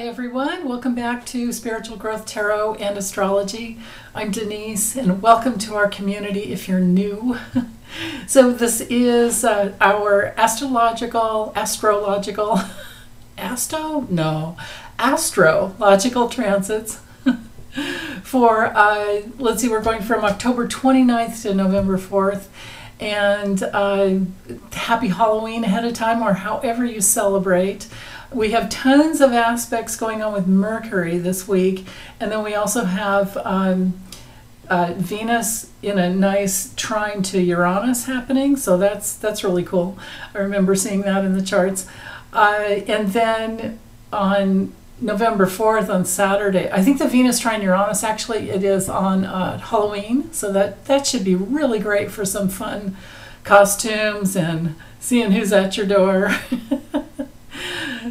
Hi everyone, welcome back to Spiritual Growth Tarot and Astrology. I'm Denise and welcome to our community if you're new. So this is our astrological transits for, let's see, we're going from October 29th to November 4th. And happy Halloween ahead of time, or however you celebrate. We have tons of aspects going on with Mercury this week, and then we also have Venus in a nice trine to Uranus happening, so that's really cool. I remember seeing that in the charts. And then on November 4th, on Saturday, I think the Venus trine Uranus, actually it is on Halloween, so that should be really great for some fun costumes and seeing who's at your door.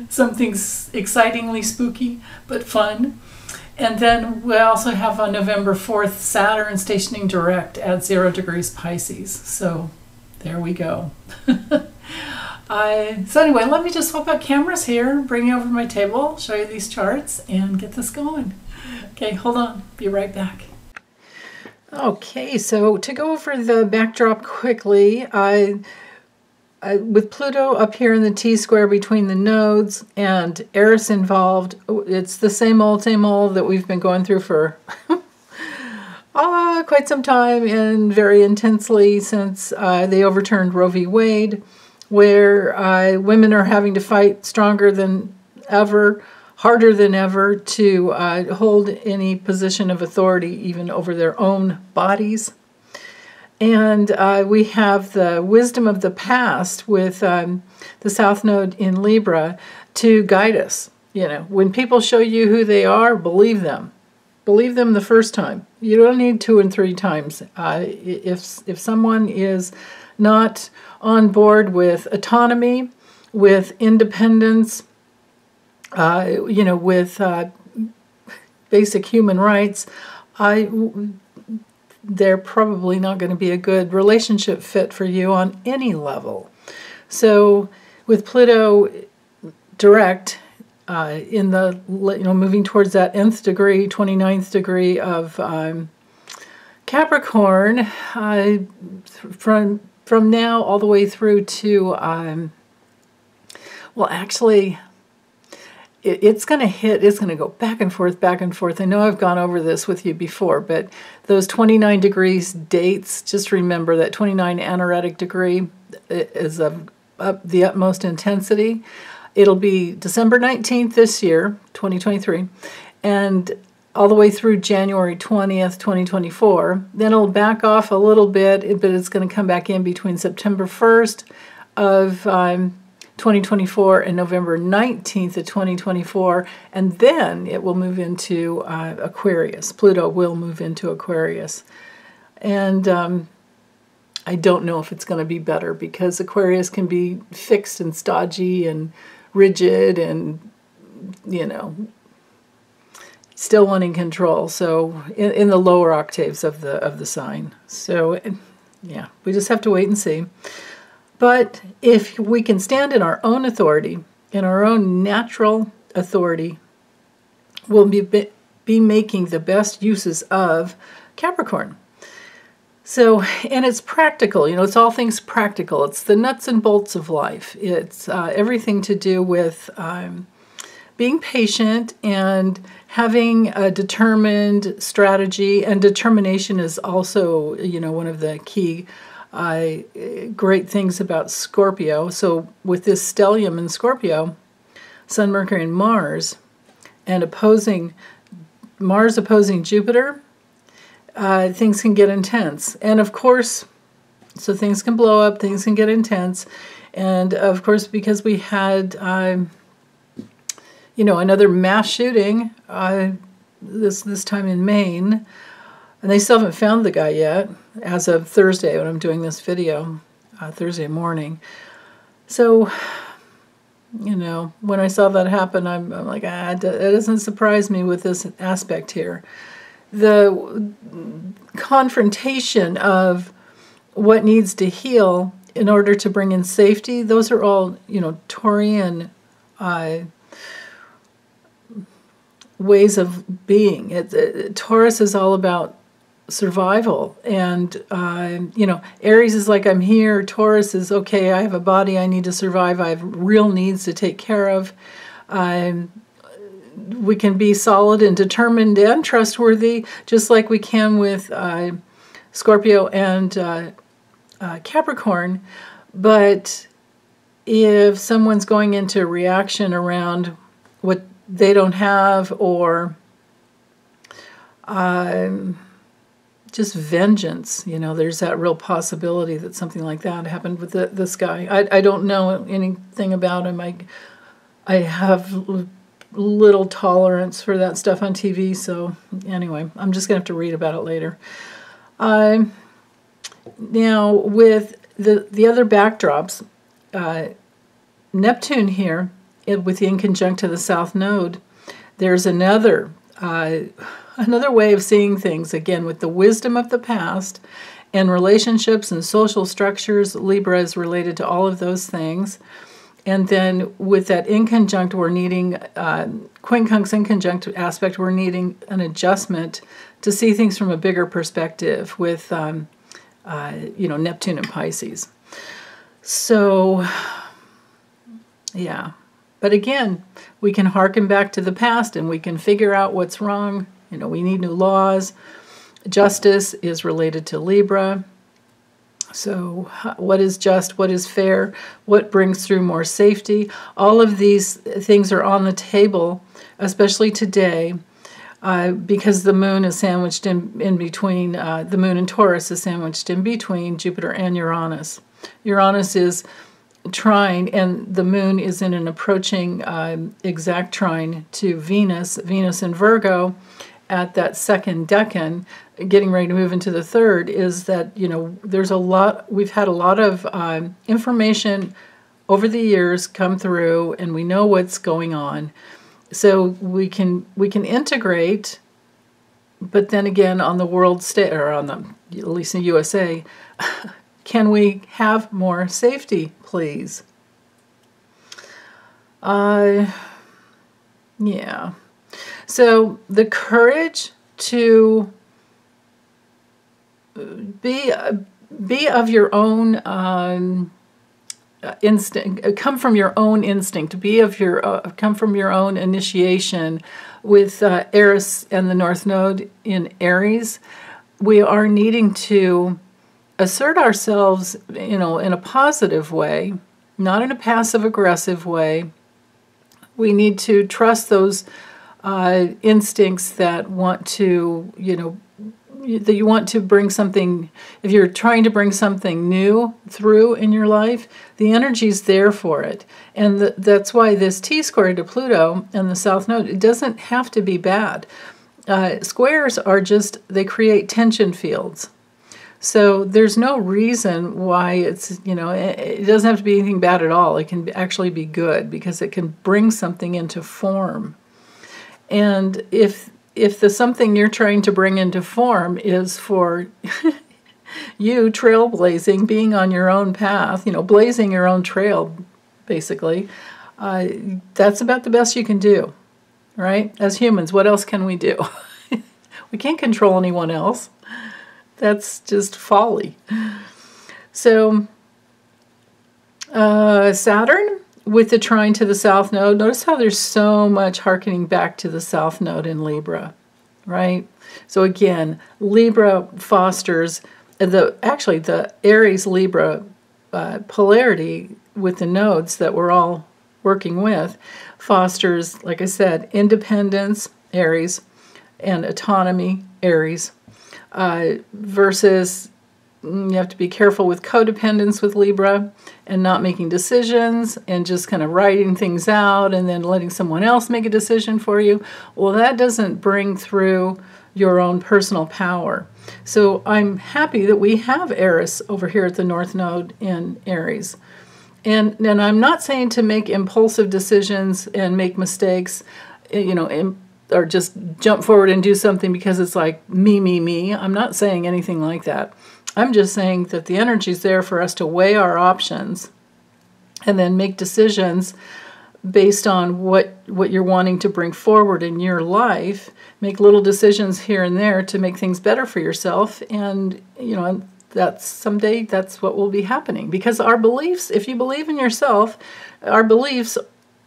Something excitingly spooky, but fun. And then we also have on November 4th, Saturn stationing direct at 0 degrees Pisces. So there we go. So anyway, let me just swap out cameras here, bring you over to my table, show you these charts, and get this going. Okay, hold on. Be right back. Okay, so to go over the backdrop quickly, with Pluto up here in the T-square between the nodes and Eris involved, it's the same old that we've been going through for quite some time, and very intensely since they overturned Roe v. Wade, where women are having to fight stronger than ever, harder than ever, to hold any position of authority even over their own bodies. And we have the wisdom of the past with the South Node in Libra to guide us. You know, when people show you who they are, believe them. Believe them the first time. You don't need 2 and 3 times. If someone is not on board with autonomy, with independence, with basic human rights, they're probably not going to be a good relationship fit for you on any level. So with Pluto direct in the, moving towards that nth degree, 29th degree of Capricorn, from now all the way through to, well, actually, it's going to go back and forth, back and forth. I know I've gone over this with you before, but those 29 degrees dates, just remember that 29 anaretic degree is of the utmost intensity. It'll be December 19th this year, 2023, and all the way through January 20th, 2024. Then it'll back off a little bit, but it's going to come back in between September 1st of 2024 and November 19th of 2024, and then it will move into Aquarius. Pluto will move into Aquarius. And I don't know if it's going to be better, because Aquarius can be fixed and stodgy and rigid and, still wanting control. So in the lower octaves of the sign. So yeah, we just have to wait and see. But if we can stand in our own authority, in our own natural authority, we'll be making the best uses of Capricorn. So, and it's practical, it's all things practical. It's the nuts and bolts of life. It's everything to do with being patient and having a determined strategy. And determination is also, one of the key great things about Scorpio. So with this stellium in Scorpio, Sun, Mercury, and Mars, and Mars opposing Jupiter, things can get intense. And of course, so things can blow up, things can get intense. And of course, because we had, another mass shooting this time in Maine, and they still haven't found the guy yet, as of Thursday when I'm doing this video, Thursday morning. So, when I saw that happen, I'm like, it doesn't surprise me with this aspect here. The confrontation of what needs to heal in order to bring in safety, those are all, Taurian ways of being. Taurus is all about survival, and Aries is like, I'm here. Taurus is, okay, I have a body, I need to survive, I have real needs to take care of. We can be solid and determined and trustworthy, just like we can with Scorpio and Capricorn. But if someone's going into reaction around what they don't have, or just vengeance, there's that real possibility that something like that happened with this guy. I don't know anything about him. I have little tolerance for that stuff on TV, so anyway, I'm just going to have to read about it later. Now, with the other backdrops, Neptune here, with the inconjunct to the South Node, there's another way of seeing things, again, with the wisdom of the past and relationships and social structures. Libra is related to all of those things. And then with that inconjunct, we're needing, quincunx inconjunct aspect, we're needing an adjustment to see things from a bigger perspective with, Neptune and Pisces. So, yeah. But again, we can hearken back to the past and we can figure out what's wrong. We need new laws. Justice is related to Libra. So what is just, what is fair, what brings through more safety? All of these things are on the table, especially today, because the moon is sandwiched in between, the moon in Taurus is sandwiched in between Jupiter and Uranus. Uranus is trine, and the moon is in an approaching exact trine to Venus in Virgo at that second decan, getting ready to move into the third. Is that, there's we've had a lot of information over the years come through, and we know what's going on. So we can integrate, but then again, on the world stage, or on the, at least in the USA, can we have more safety, please? Yeah. So the courage to be of your own instinct, come from your own instinct, come from your own initiation. With Eris and the North Node in Aries, we are needing to assert ourselves, in a positive way, not in a passive-aggressive way. We need to trust those instincts that want to, that you want to bring something. If you're trying to bring something new through in your life, the energy's there for it. And that's why this T-square to Pluto and the South Node, it doesn't have to be bad. Squares are just, they create tension fields. So there's no reason why it's, it doesn't have to be anything bad at all. It can actually be good because it can bring something into form. And if the something you're trying to bring into form is for you trailblazing, being on your own path, blazing your own trail, basically, that's about the best you can do, right? As humans, what else can we do? We can't control anyone else. That's just folly. So Saturn with the trine to the South Node. Notice how there's so much hearkening back to the South Node in Libra, right? So again, Libra fosters the Aries-Libra polarity with the nodes that we're all working with, fosters, like I said, independence, Aries, and autonomy, Aries. Versus you have to be careful with codependence with Libra and not making decisions and just kind of writing things out and then letting someone else make a decision for you. Well, that doesn't bring through your own personal power. So I'm happy that we have Eris over here at the North Node in Aries. And I'm not saying to make impulsive decisions and make mistakes, or just jump forward and do something because it's like me. I'm not saying anything like that. I'm just saying that the energy is there for us to weigh our options and then make decisions based on what you're wanting to bring forward in your life. Make little decisions here and there to make things better for yourself, and someday that's what will be happening. Because our beliefs, if you believe in yourself, our beliefs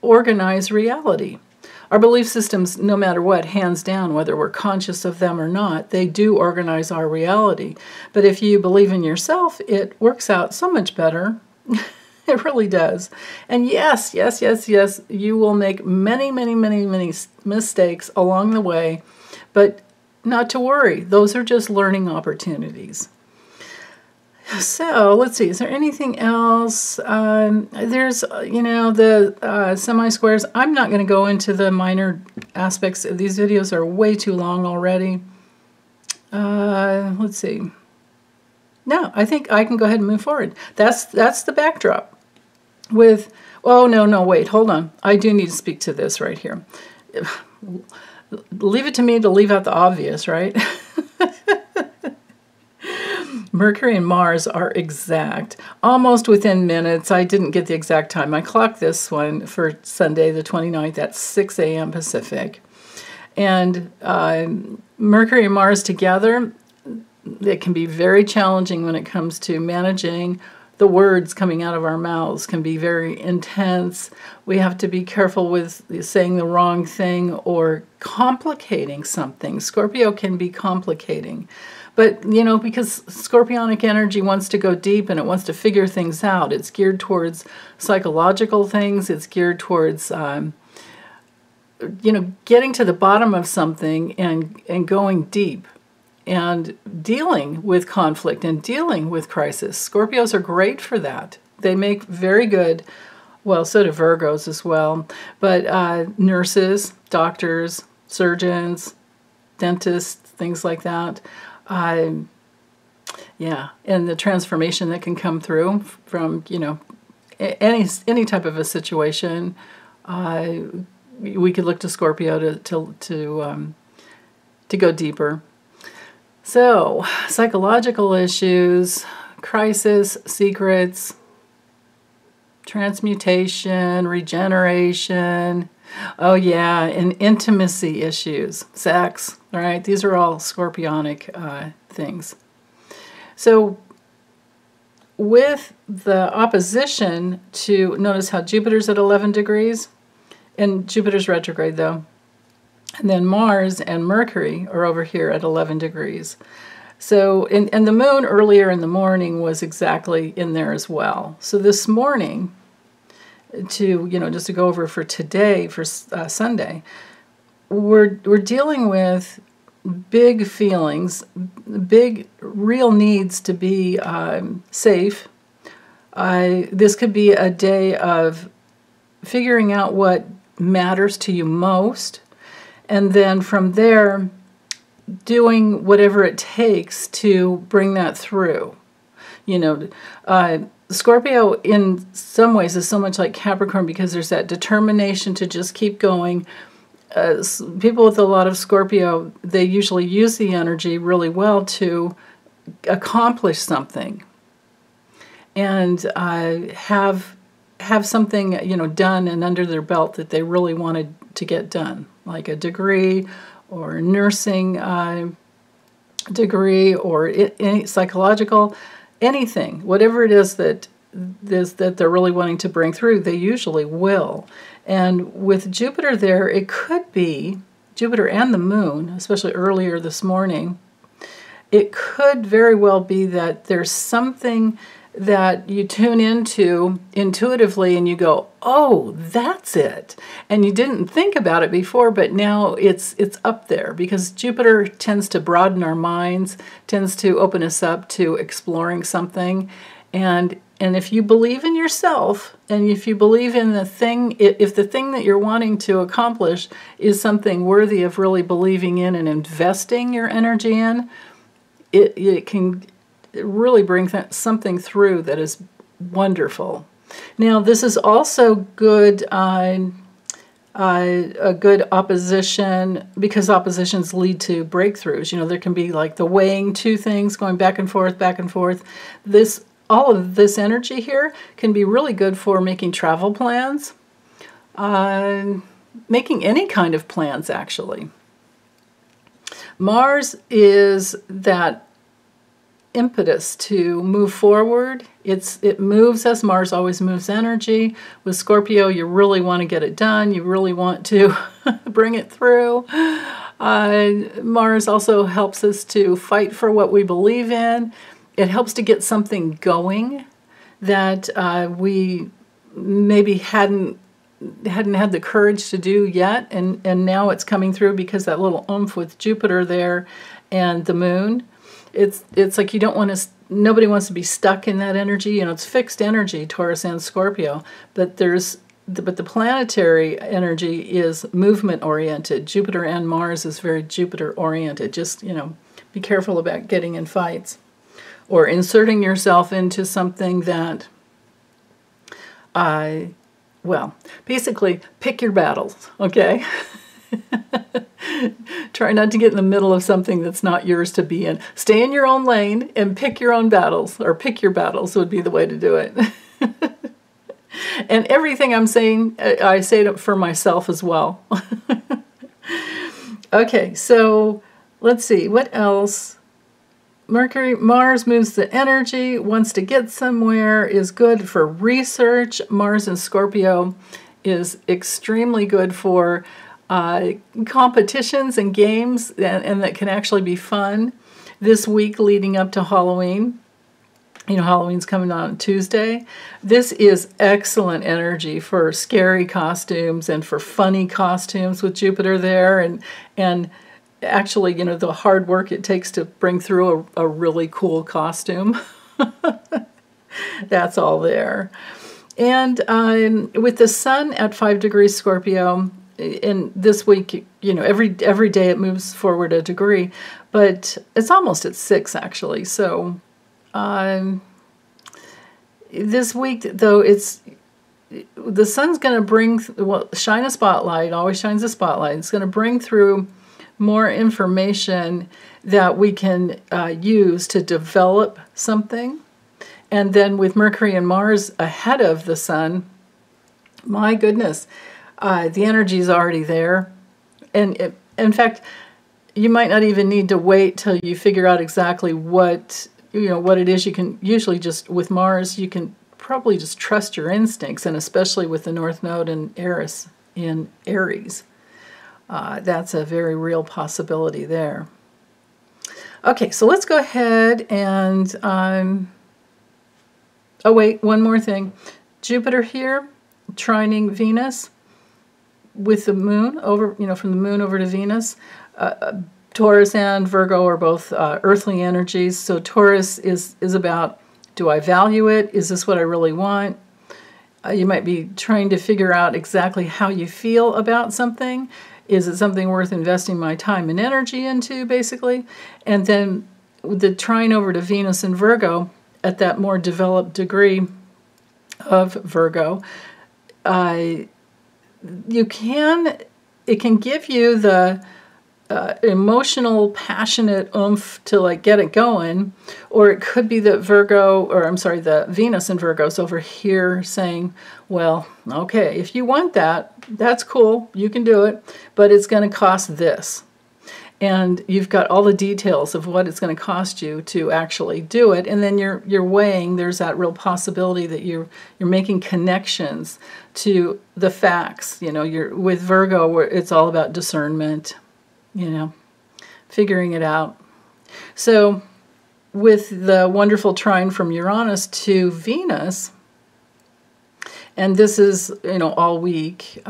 organize reality. Our belief systems, no matter what, hands down, whether we're conscious of them or not, they do organize our reality. But if you believe in yourself, it works out so much better. It really does. And yes, you will make many mistakes along the way, but not to worry. Those are just learning opportunities. So let's see, is there anything else? There's, the semi-squares. I'm not going to go into the minor aspects. These videos are way too long already. Let's see. No, I think I can go ahead and move forward. That's the backdrop. Oh, no, wait, hold on. I do need to speak to this right here. Leave it to me to leave out the obvious, right? Mercury and Mars are exact, almost within minutes. I didn't get the exact time. I clocked this one for Sunday the 29th at 6 a.m. Pacific. And Mercury and Mars together, it can be very challenging when it comes to managing. The words coming out of our mouths can be very intense. We have to be careful with saying the wrong thing or complicating something. Scorpio can be complicating. But, because scorpionic energy wants to go deep and it wants to figure things out. It's geared towards psychological things. It's geared towards, getting to the bottom of something and going deep and dealing with conflict and dealing with crisis. Scorpios are great for that. They make very good, well, so do Virgos as well, but nurses, doctors, surgeons, dentists, things like that. Yeah, and the transformation that can come through from, any type of a situation. We could look to Scorpio to go deeper. So, psychological issues, crisis, secrets, transmutation, regeneration. Oh yeah, and intimacy issues, sex, right? These are all scorpionic things. So with the opposition to, notice how Jupiter's at 11 degrees, and Jupiter's retrograde though, and then Mars and Mercury are over here at 11 degrees. So, and the moon earlier in the morning was exactly in there as well. So this morning, just to go over for today, for Sunday, we're dealing with big feelings, big real needs to be safe. This could be a day of figuring out what matters to you most, and then from there, doing whatever it takes to bring that through. Scorpio in some ways is so much like Capricorn because there's that determination to just keep going. People with a lot of Scorpio, they usually use the energy really well to accomplish something and have something done and under their belt that they really wanted to get done, like a degree or nursing degree or any psychological, anything, whatever it is that they're really wanting to bring through, they usually will. And with Jupiter there, it could be Jupiter and the moon, especially earlier this morning, it could very well be that there's something that you tune into intuitively and you go, oh, that's it. And you didn't think about it before, but now it's up there because Jupiter tends to broaden our minds, tends to open us up to exploring something. And if you believe in yourself and if you believe in the thing, if the thing that you're wanting to accomplish is something worthy of really believing in and investing your energy in, it can really bring something through that is wonderful. Now, this is also good, a good opposition, because oppositions lead to breakthroughs. There can be like the weighing two things, going back and forth, back and forth. All of this energy here can be really good for making travel plans, making any kind of plans, actually. Mars is that impetus to move forward. It moves us. Mars always moves energy. With Scorpio, you really want to get it done. You really want to bring it through. Mars also helps us to fight for what we believe in. It helps to get something going that we maybe hadn't had the courage to do yet, and now it's coming through because that little oomph with Jupiter there and the moon. It's like you don't want to, nobody wants to be stuck in that energy. You know, it's fixed energy, Taurus and Scorpio, but the planetary energy is movement oriented. Jupiter and Mars is very Jupiter oriented. Just, you know, be careful about getting in fights or inserting yourself into something that well, basically pick your battles, okay? Try not to get in the middle of something that's not yours to be in. Stay in your own lane and pick your own battles, or pick your battles would be the way to do it. And everything I'm saying, I say it for myself as well. Okay, so let's see, what else? Mars moves the energy, wants to get somewhere, is good for research. Mars in Scorpio is extremely good for competitions and games, and that can actually be fun. This week leading up to Halloween, you know, Halloween's coming on Tuesday. This is excellent energy for scary costumes and for funny costumes with Jupiter there, and actually, you know, the hard work it takes to bring through a really cool costume. That's all there. And with the sun at 5 degrees Scorpio, in this week, you know, every day it moves forward a degree, but it's almost at 6 actually. So this week, though, the sun's going to bring, well, shine a spotlight, always shines a spotlight. It's going to bring through more information that we can use to develop something. And then with Mercury and Mars ahead of the sun, my goodness, the energy is already there. And in fact, you might not even need to wait till you figure out exactly what it is. You can usually just, with Mars, you can probably just trust your instincts, and especially with the North Node in Aries. That's a very real possibility there. Okay, so let's go ahead and, oh wait, one more thing. Jupiter here, trining Venus with the moon over, you know, from the moon over to Venus. Taurus and Virgo are both earthly energies. So Taurus is about, do I value it? Is this what I really want? You might be trying to figure out exactly how you feel about something. Is it something worth investing my time and energy into, basically? And then the trine over to Venus and Virgo, at that more developed degree of Virgo, it can give you the emotional, passionate oomph to like get it going, or it could be that the Venus in Virgo's over here saying, well, okay, if you want that, that's cool, you can do it, but it's going to cost this. And you've got all the details of what it's going to cost you to actually do it, and then you're weighing. There's that real possibility that you're making connections to the facts. You know, you're with Virgo, where it's all about discernment. You know, figuring it out. So with the wonderful trine from Uranus to Venus, and this is, you know, all week,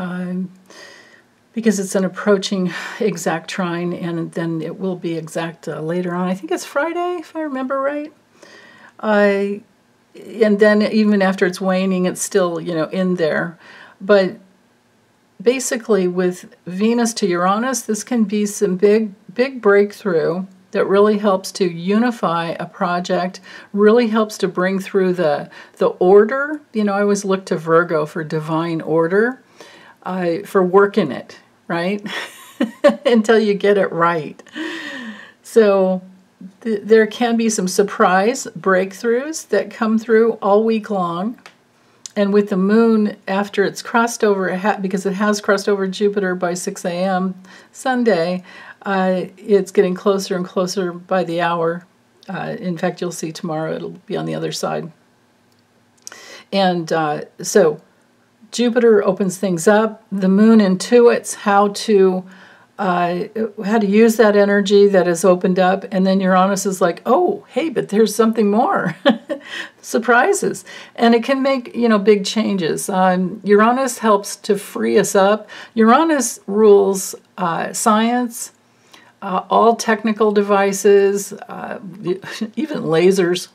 because it's an approaching exact trine, and then it will be exact later on. I think it's Friday, if I remember right. And then even after it's waning, it's still, you know, in there. But basically, with Venus to Uranus, this can be some big breakthrough that really helps to unify a project, really helps to bring through the order. You know, I always look to Virgo for divine order, for work in it, right? Until you get it right. So there can be some surprise breakthroughs that come through all week long. And with the moon, after it's crossed over, because it has crossed over Jupiter by 6 a.m. Sunday, it's getting closer and closer by the hour. In fact, you'll see tomorrow it'll be on the other side. And so Jupiter opens things up. The moon intuits how to use that energy that is opened up, and then Uranus is like, oh, hey, but there's something more. Surprises. And it can make, big changes. Uranus helps to free us up. Uranus rules science, all technical devices, even lasers.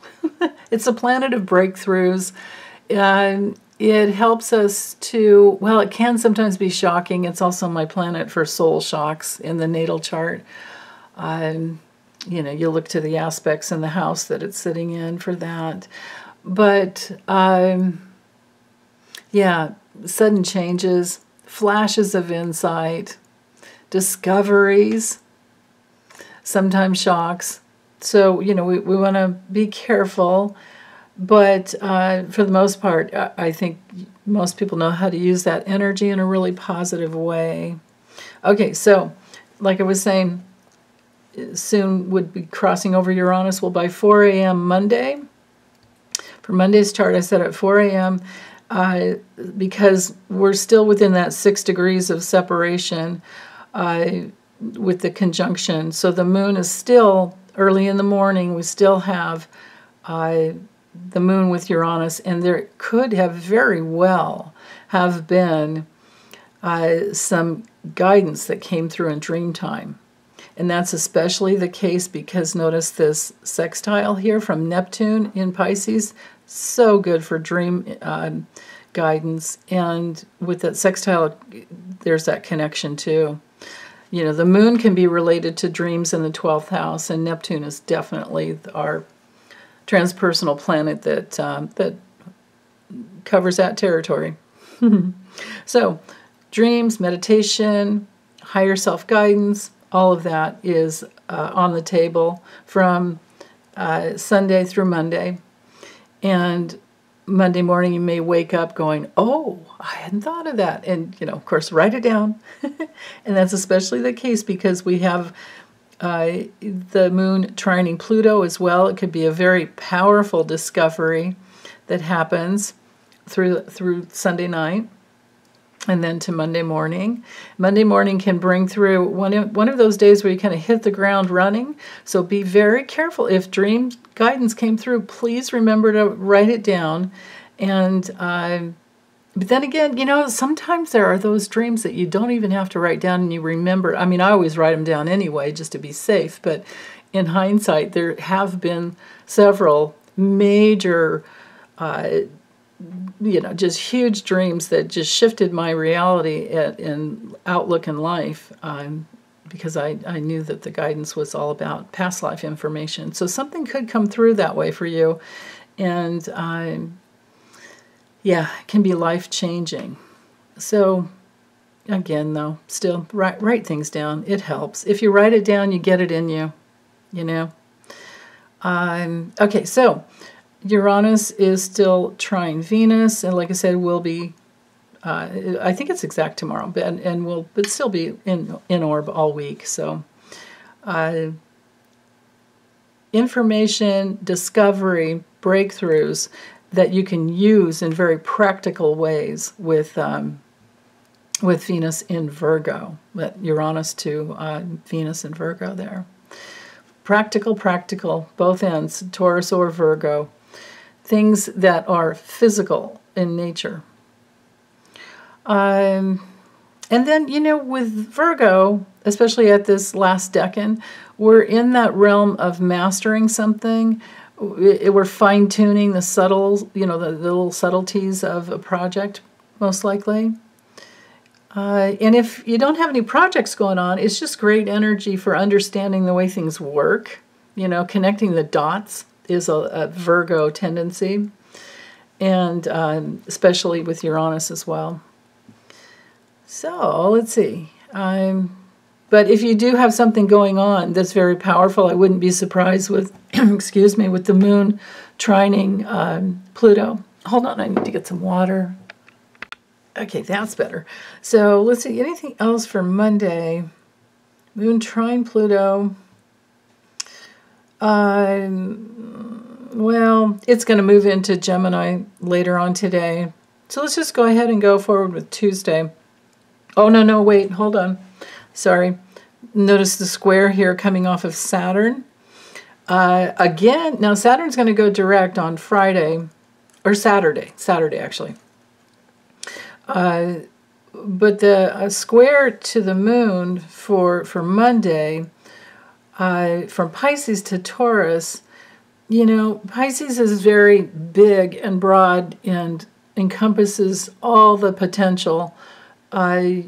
It's a planet of breakthroughs. It helps us to, well, it can sometimes be shocking. It's also my planet for soul shocks in the natal chart. You look to the aspects in the house that it's sitting in for that. But, sudden changes, flashes of insight, discoveries, sometimes shocks. So, we want to be careful. But for the most part, I think most people know how to use that energy in a really positive way. Okay, so like I was saying, soon would be crossing over Uranus. Well, by 4 a.m. Monday, for Monday's chart, I set at 4 a.m. Because we're still within that 6 degrees of separation with the conjunction. So the moon is still early in the morning. We still have the moon with Uranus, and there could have very well have been some guidance that came through in dream time. And that's especially the case because notice this sextile here from Neptune in Pisces, so good for dream guidance. And with that sextile, there's that connection too. The moon can be related to dreams in the 12th house, and Neptune is definitely our transpersonal planet that covers that territory. So, dreams, meditation, higher self-guidance, all of that is on the table from Sunday through Monday. And Monday morning you may wake up going, oh, I hadn't thought of that. And, of course, write it down. And that's especially the case because we have the moon trining Pluto as well. It could be a very powerful discovery that happens through Sunday night and then to Monday morning. Monday morning can bring through one of those days where you kind of hit the ground running. So be very careful. If dream guidance came through, please remember to write it down. And but then again, sometimes there are those dreams that you don't even have to write down and you remember. I mean, I always write them down anyway just to be safe. But in hindsight, there have been several major, just huge dreams that just shifted my reality in outlook in life because I knew that the guidance was all about past life information. So something could come through that way for you. And it can be life-changing. So, again, though, still, write things down. It helps. If you write it down, you get it in you, Okay, so Uranus is still trine Venus, and like I said, will be, I think it's exact tomorrow, but will still be in orb all week. So, information, discovery, breakthroughs that you can use in very practical ways with Venus in Virgo, Uranus to Venus in Virgo there. Practical, both ends, Taurus or Virgo. Things that are physical in nature. And then, with Virgo, especially at this last decan, we're in that realm of mastering something. We're fine-tuning the subtle, the little subtleties of a project, most likely. And if you don't have any projects going on, it's just great energy for understanding the way things work. Connecting the dots is a Virgo tendency, and especially with Uranus as well. So, let's see. But if you do have something going on that's very powerful, I wouldn't be surprised with, with the moon trining Pluto hold on, I need to get some water. Okay, that's better. So let's see, anything else for Monday? Moon trine Pluto. Well, it's going to move into Gemini later on today. So let's just go ahead and go forward with Tuesday. Oh, no, wait, hold on. Sorry. Notice the square here coming off of Saturn. Again, now Saturn's going to go direct on Friday, or Saturday actually. But the square to the moon for Monday, from Pisces to Taurus, you know, Pisces is very big and broad and encompasses all the potential. You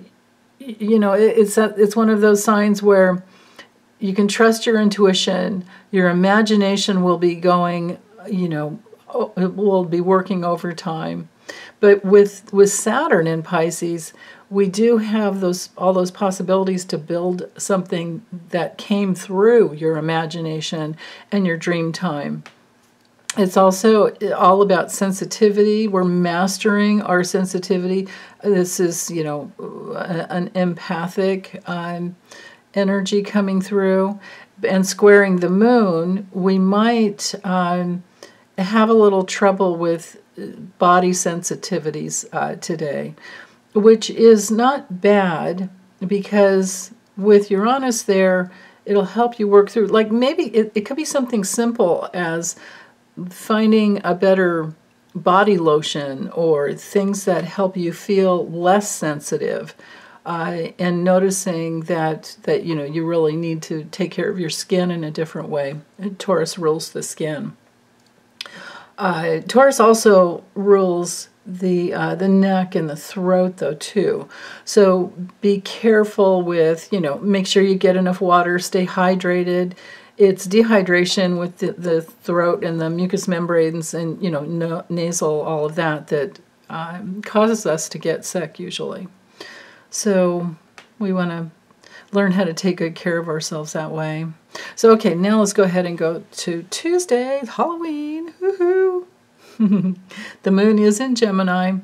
know, it's one of those signs where you can trust your intuition, your imagination will be going, you know, it will be working overtime. But with Saturn in Pisces, we do have all those possibilities to build something that came through your imagination and your dream time. It's also all about sensitivity. We're mastering our sensitivity. This is, you know, an empathic energy coming through. And squaring the moon, we might have a little trouble with body sensitivities today, which is not bad, because with Uranus there, it'll help you work through, like maybe it could be something simple as finding a better body lotion or things that help you feel less sensitive, and noticing that you know, you really need to take care of your skin in a different way. Taurus rules the skin. Taurus also rules the neck and the throat, though, too. So be careful with, you know, make sure you get enough water, stay hydrated. It's dehydration with the throat and the mucous membranes and, you know, nasal, all of that causes us to get sick usually. So we want to learn how to take good care of ourselves that way. So, okay, now let's go ahead and go to Tuesday, Halloween. Woohoo! The moon is in Gemini.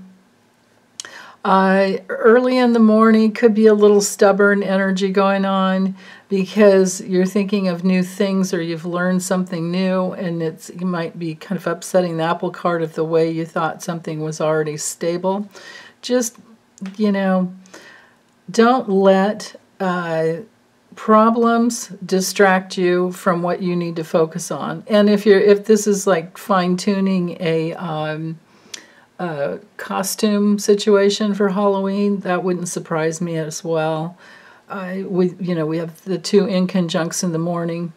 Early in the morning could be a little stubborn energy going on because you're thinking of new things or you've learned something new, and you might be kind of upsetting the apple cart of the way you thought something was already stable. Just, you know, don't let problems distract you from what you need to focus on. And if this is like fine-tuning a costume situation for Halloween, that wouldn't surprise me as well. We have the two inconjuncts in the morning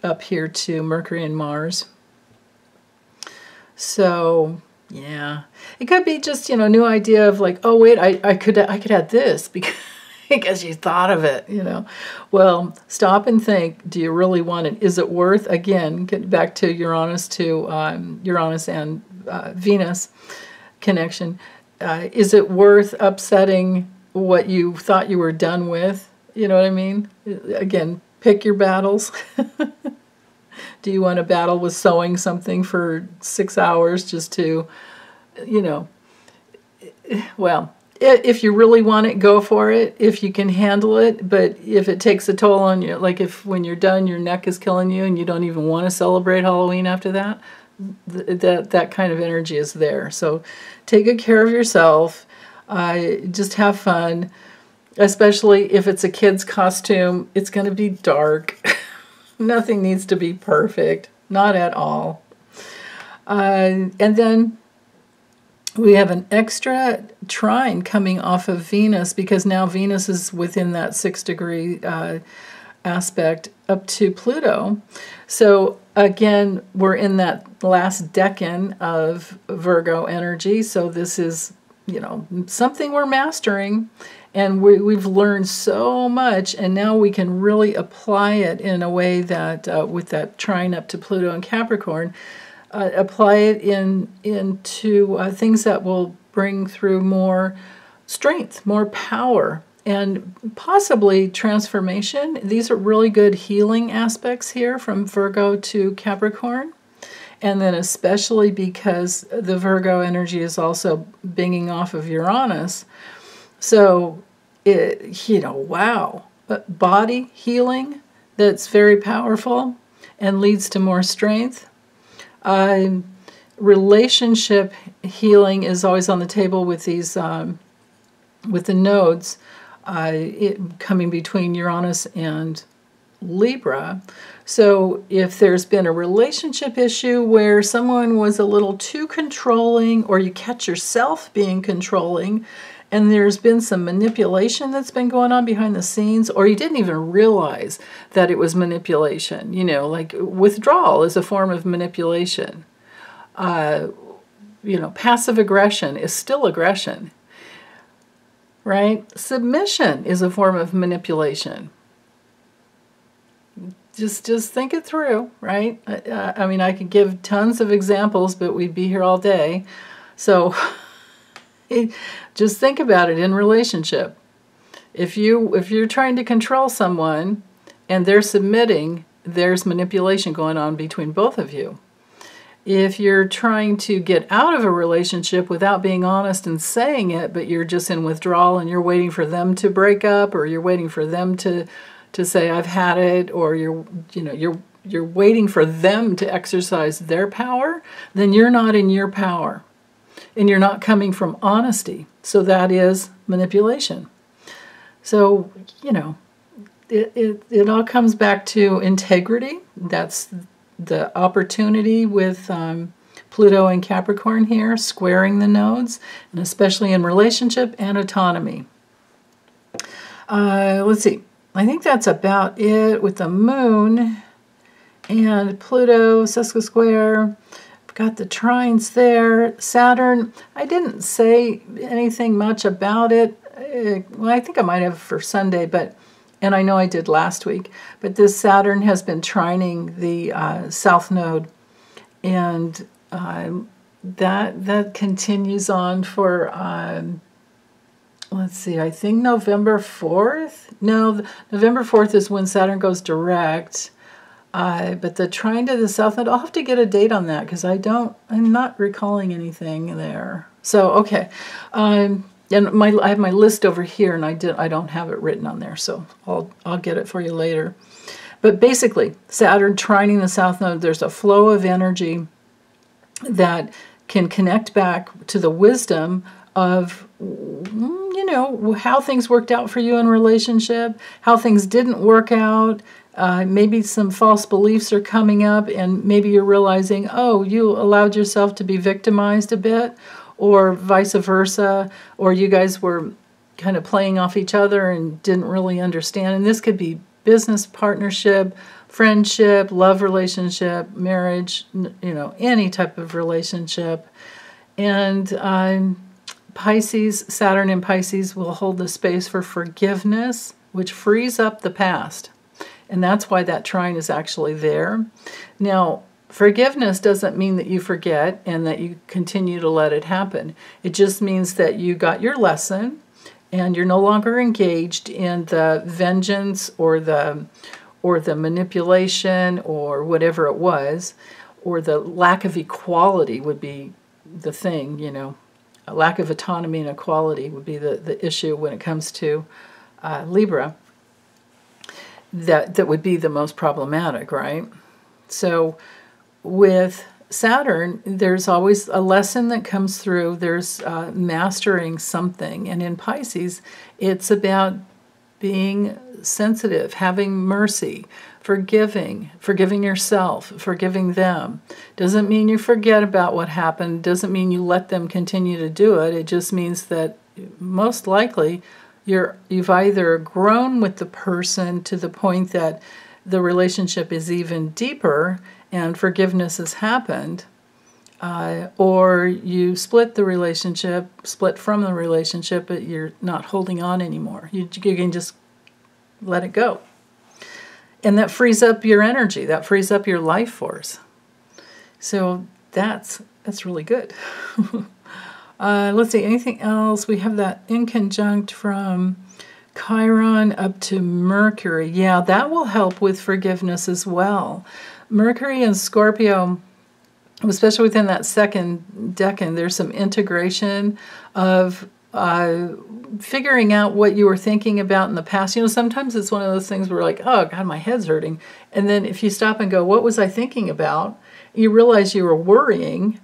up here to Mercury and Mars. So yeah, it could be just, you know, new idea of like, oh wait, I could add this because you thought of it, you know. Well, stop and think, do you really want it? Is it worth, again, get back to Uranus and Venus connection. Is it worth upsetting what you thought you were done with? You know what I mean? Again, pick your battles. Do you want to battle with sewing something for 6 hours just to, you know, well, if you really want it, go for it, if you can handle it. But if it takes a toll on you, like if when you're done, your neck is killing you and you don't even want to celebrate Halloween after that, that kind of energy is there. So take good care of yourself. Just have fun, especially if it's a kid's costume. It's going to be dark. Nothing needs to be perfect, not at all. And then we have an extra trine coming off of Venus, because now Venus is within that 6-degree aspect up to Pluto. So again, we're in that last decan of Virgo energy. So this is, you know, something we're mastering, and we've learned so much, and now we can really apply it in a way that with that trine up to Pluto and Capricorn, apply it into things that will bring through more strength, more power, and possibly transformation. These are really good healing aspects here from Virgo to Capricorn. And then especially because the Virgo energy is also binging off of Uranus. So, wow. But body healing, that's very powerful and leads to more strength. Relationship healing is always on the table with these, with the nodes coming between Uranus and Libra. So if there's been a relationship issue where someone was a little too controlling, or you catch yourself being controlling, and there's been some manipulation that's been going on behind the scenes, or you didn't even realize that it was manipulation, like withdrawal is a form of manipulation. Passive aggression is still aggression, right? Submission is a form of manipulation. Just think it through, right? I could give tons of examples, but we'd be here all day. So just think about it in relationship. If you're trying to control someone and they're submitting, there's manipulation going on between both of you. If you're trying to get out of a relationship without being honest and saying it, but you're just in withdrawal and you're waiting for them to break up, or you're waiting for them to say I've had it, or you're waiting for them to exercise their power, then you're not in your power. And you're not coming from honesty. So that is manipulation. So, it all comes back to integrity. That's the opportunity with Pluto and Capricorn here, squaring the nodes, and especially in relationship and autonomy. Let's see. I think that's about it with the moon and Pluto, sesquisquare. Got the trines there. Saturn, I didn't say anything much about it. Well, I think I might have for Sunday, and I know I did last week, but this Saturn has been trining the South Node, and that continues on for, let's see, I think November 4th? No, November 4th is when Saturn goes direct. But the trine to the South Node, I'll have to get a date on that because I'm not recalling anything there. So, okay. And I have my list over here, and I don't have it written on there, so I'll get it for you later. But basically, Saturn trining the South Node, there's a flow of energy that can connect back to the wisdom of, how things worked out for you in relationship, how things didn't work out. Maybe some false beliefs are coming up, and maybe you're realizing, oh, you allowed yourself to be victimized a bit, or vice versa, or you guys were kind of playing off each other and didn't really understand. And this could be business partnership, friendship, love relationship, marriage, any type of relationship. And Pisces, Saturn in Pisces will hold the space for forgiveness, which frees up the past. And that's why that trine is actually there. Now, forgiveness doesn't mean that you forget and that you continue to let it happen. It just means that you got your lesson and you're no longer engaged in the vengeance or the manipulation or whatever it was, or the lack of equality would be the thing, A lack of autonomy and equality would be the issue when it comes to Libra. That would be the most problematic, right? So with Saturn, there's always a lesson that comes through. There's mastering something. And in Pisces, it's about being sensitive, having mercy, forgiving yourself, forgiving them. Doesn't mean you forget about what happened. Doesn't mean you let them continue to do it. It just means that most likely you've either grown with the person to the point that the relationship is even deeper and forgiveness has happened, or you split from the relationship, but you're not holding on anymore. You can just let it go. And that frees up your energy. That frees up your life force. So that's really good. Let's see, anything else? We have that inconjunct from Chiron up to Mercury. Yeah, that will help with forgiveness as well. Mercury and Scorpio especially within that second decan, there's some integration of figuring out what you were thinking about in the past. You know, sometimes it's one of those things where we're like, oh, God, my head's hurting. And then if you stop and go, what was I thinking about? You realize you were worrying,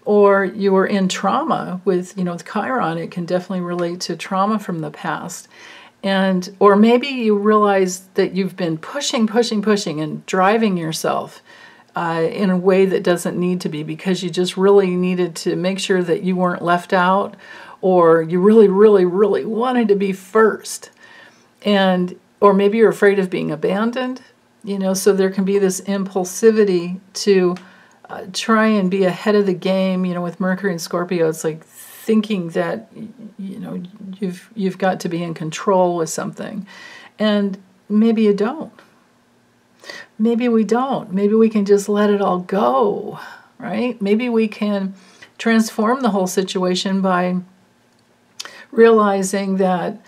or you were in trauma with, you know, with Chiron. It can definitely relate to trauma from the past. And, or maybe you realize that you've been pushing and driving yourself in a way that doesn't need to be, because you just really needed to make sure that you weren't left out, or you really wanted to be first. And, or maybe you're afraid of being abandoned, you know, so there can be this impulsivity to try and be ahead of the game. You know, with Mercury and Scorpio, it's like thinking that, you know, you've got to be in control with something. And maybe you don't. Maybe we don't. Maybe we can just let it all go, right? Maybe we can transform the whole situation by realizing that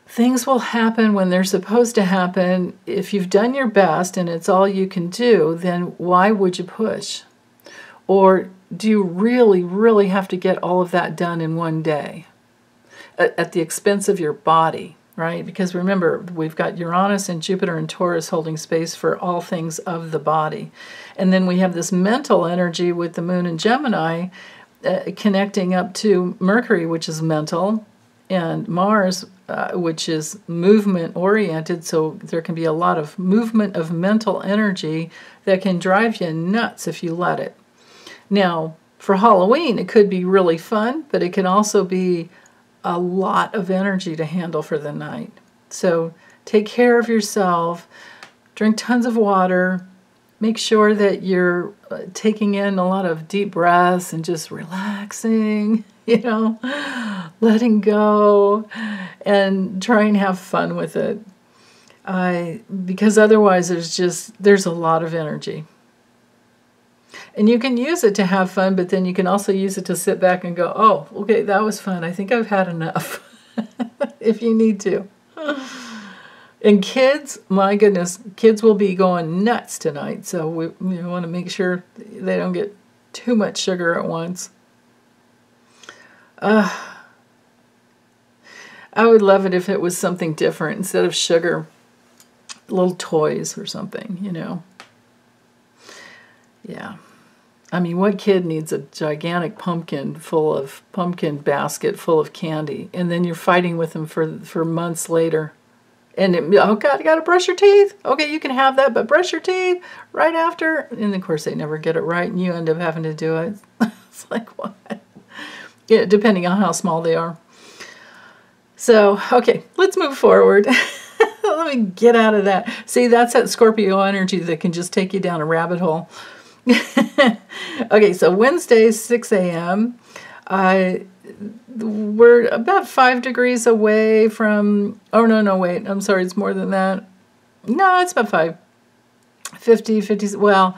things will happen when they're supposed to happen. If you've done your best and it's all you can do, then why would you push? Or do you really have to get all of that done in one day at the expense of your body, right? Because remember, we've got Uranus and Jupiter and Taurus holding space for all things of the body. And then we have this mental energy with the moon and Gemini connecting up to Mercury, which is mental, and Mars, which is movement-oriented. So there can be a lot of movement of mental energy that can drive you nuts if you let it. Now, for Halloween, it could be really fun, but it can also be a lot of energy to handle for the night. So take care of yourself, drink tons of water, make sure that you're taking in a lot of deep breaths and just relaxing, you know, letting go, and try and have fun with it. Because otherwise there's a lot of energy. And you can use it to have fun, but then you can also use it to sit back and go, oh, okay, that was fun. I think I've had enough, if you need to. And kids, my goodness, kids will be going nuts tonight. So we want to make sure they don't get too much sugar at once. I would love it if it was something different. Instead of sugar, little toys or something, you know. Yeah. I mean, what kid needs a gigantic pumpkin basket full of candy, and then you're fighting with them for months later? And oh God, you got to brush your teeth. Okay, you can have that, but brush your teeth right after. And of course, they never get it right, and you end up having to do it. It's like, what? Yeah, depending on how small they are. So, okay, let's move forward. Let me get out of that. See, that's that Scorpio energy that can just take you down a rabbit hole. Okay, so Wednesday, 6 a.m. We're about 5 degrees away from, oh, no, wait, I'm sorry, it's more than that. No, it's about 5. 50, well,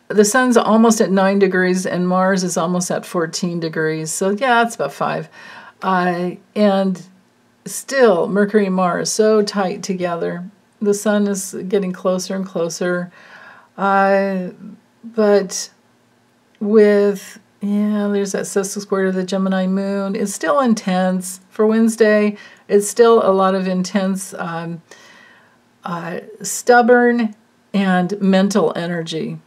the sun's almost at 9 degrees, and Mars is almost at 14 degrees. So, yeah, it's about 5. And still, Mercury and Mars so tight together. The sun is getting closer and closer. But with, yeah, there's that sextile square to the Gemini moon. It's still intense. For Wednesday, it's still a lot of intense, stubborn and mental energy.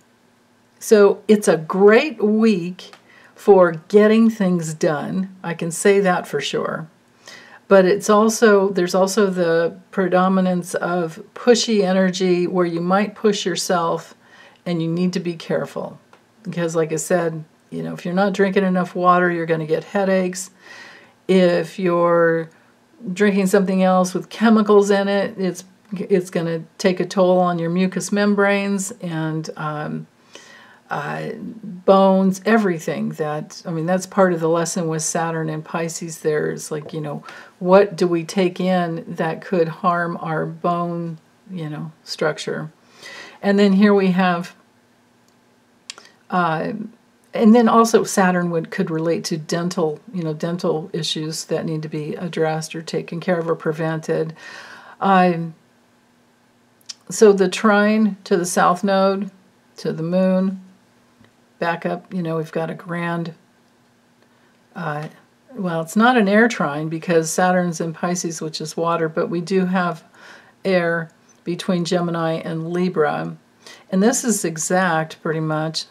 So it's a great week for getting things done. I can say that for sure. But it's also, there's also the predominance of pushy energy where you might push yourself. And you need to be careful because, like I said, you know, if you're not drinking enough water, you're going to get headaches. If you're drinking something else with chemicals in it, it's going to take a toll on your mucous membranes and bones, everything. That's part of the lesson with Saturn and Pisces. There's like, you know, what do we take in that could harm our bone, you know, structure? And then here we have, and then also Saturn could relate to dental issues that need to be addressed or taken care of or prevented. So the trine to the south node, to the moon, back up, we've got a grand, well, it's not an air trine because Saturn's in Pisces, which is water, but we do have air between Gemini and Libra. And this is exact, pretty much,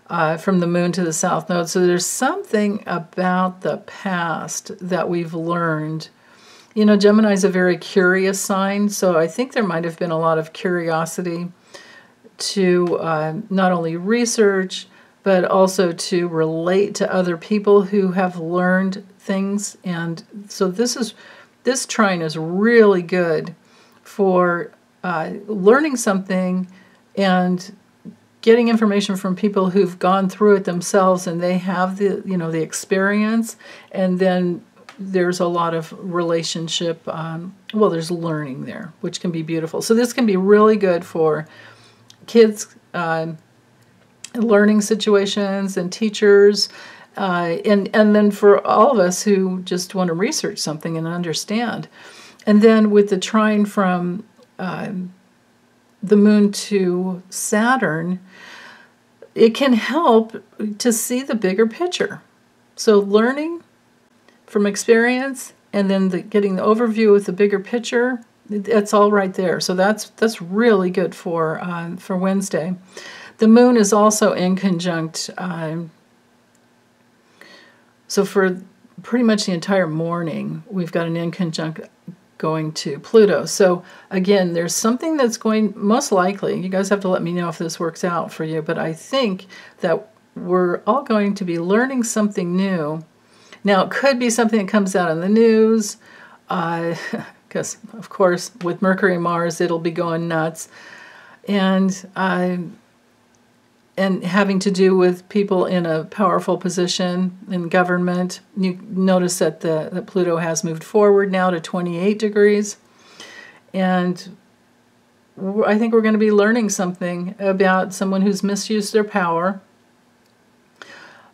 from the moon to the south node. So there's something about the past that we've learned. Gemini is a very curious sign, so I think there might have been a lot of curiosity to not only research, but also to relate to other people who have learned things. And so this trine is really good for learning something and getting information from people who've gone through it themselves, and they have the experience, and then there's a lot of relationship, there's learning there, which can be beautiful. So this can be really good for kids, learning situations, and teachers, and then for all of us who just want to research something and understand. And then with the trine from the moon to Saturn, it can help to see the bigger picture. So learning from experience, and then getting the overview with the bigger picture, it's all right there. So that's really good for Wednesday. The moon is also in conjunct, so for pretty much the entire morning, we've got an in conjunct going to Pluto. So again, there's something that's going, most likely, you guys have to let me know if this works out for you, but I think that we're all going to be learning something new. Now, it could be something that comes out in the news, because, of course, with Mercury and Mars, it'll be going nuts. And having to do with people in a powerful position in government. You notice that that Pluto has moved forward now to 28 degrees. And I think we're going to be learning something about someone who's misused their power.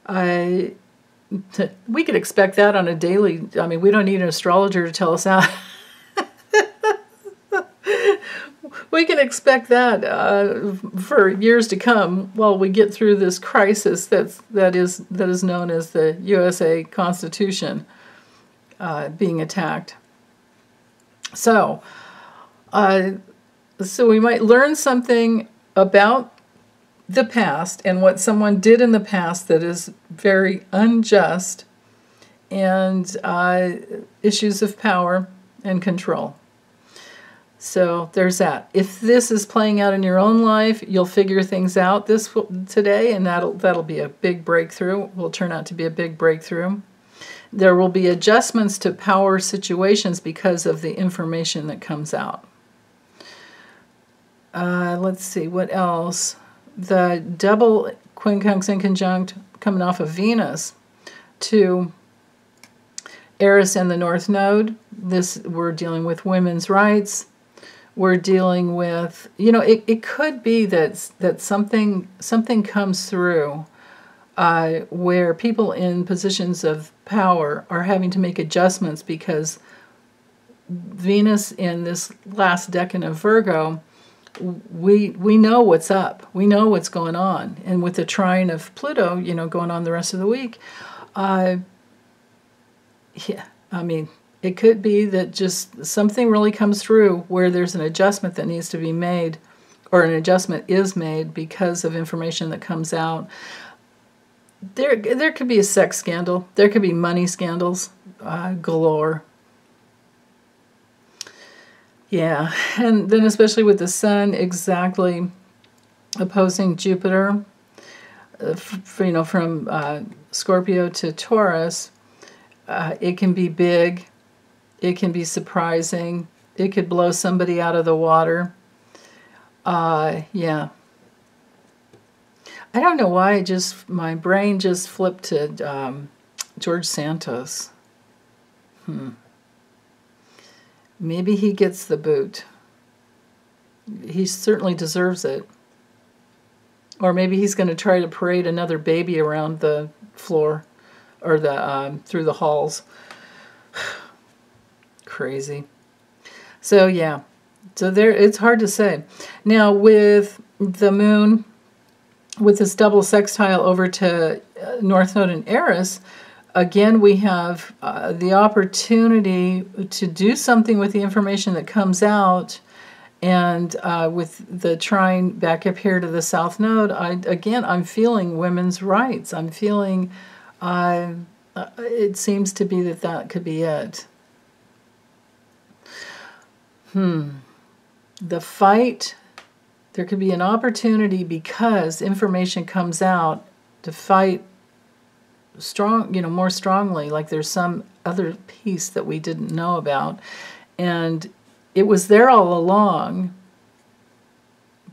We could expect that on a daily. I mean, we don't need an astrologer to tell us that. We can expect that for years to come while we get through this crisis that is known as the USA Constitution being attacked. So we might learn something about the past and what someone did in the past that is very unjust, and issues of power and control. So there's that. If this is playing out in your own life, you'll figure things out today, and that'll be a big breakthrough. Will turn out to be a big breakthrough. There will be adjustments to power situations because of the information that comes out. Let's see, what else? The double quincunx in conjunct coming off of Venus to Eris and the North Node. We're dealing with women's rights. We're dealing with, it could be that something comes through where people in positions of power are having to make adjustments because Venus in this last decan of Virgo, we know what's up. We know what's going on. And with the trine of Pluto, going on the rest of the week, it could be that just something really comes through where there's an adjustment that needs to be made, or an adjustment is made because of information that comes out. There could be a sex scandal. There could be money scandals galore. Yeah, and then especially with the Sun exactly opposing Jupiter, from Scorpio to Taurus, it can be big. It can be surprising. It could blow somebody out of the water. Yeah. I don't know why my brain just flipped to George Santos. Maybe he gets the boot. He certainly deserves it. Or maybe he's going to try to parade another baby around the floor or through the halls. Crazy. So yeah, so it's hard to say. Now with the moon with this double sextile over to North Node and Eris, again, we have the opportunity to do something with the information that comes out. And with the trine back up here to the South Node, I'm feeling women's rights. I'm feeling, it seems to be that could be it. The fight, there could be an opportunity because information comes out to fight strong, more strongly, like there's some other piece that we didn't know about. And it was there all along,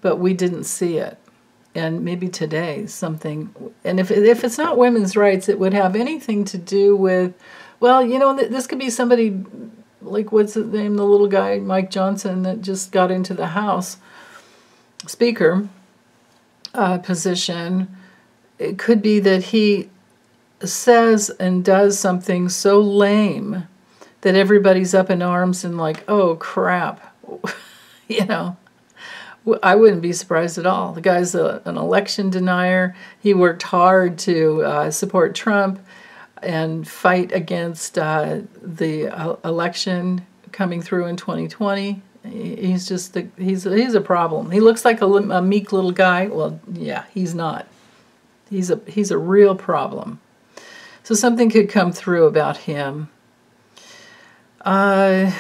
but we didn't see it. And maybe today something, and if it's not women's rights, it would have anything to do with, well, this could be somebody like, what's his name, the little guy, Mike Johnson, that just got into the House Speaker position. It could be that he says and does something so lame that everybody's up in arms and like, oh, crap. I wouldn't be surprised at all. The guy's an election denier. He worked hard to support Trump and fight against the election coming through in 2020. He's just he's a problem. He looks like a meek little guy. Well, yeah, he's not. He's a real problem. So something could come through about him. Yeah,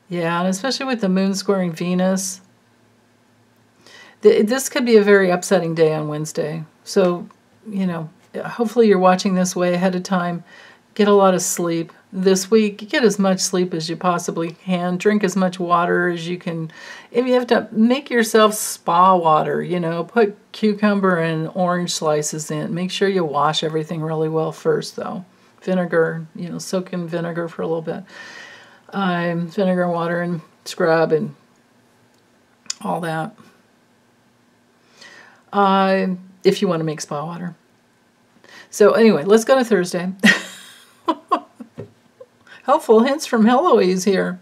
and especially with the moon squaring Venus, this could be a very upsetting day on Wednesday. So, hopefully you're watching this way ahead of time. Get a lot of sleep. This week, get as much sleep as you possibly can. Drink as much water as you can. If you have to, make yourself spa water, put cucumber and orange slices in. Make sure you wash everything really well first, though. Vinegar, soak in vinegar for a little bit. Vinegar and water and scrub and all that. If you want to make spa water. So anyway, let's go to Thursday. Helpful hints from Heloise here.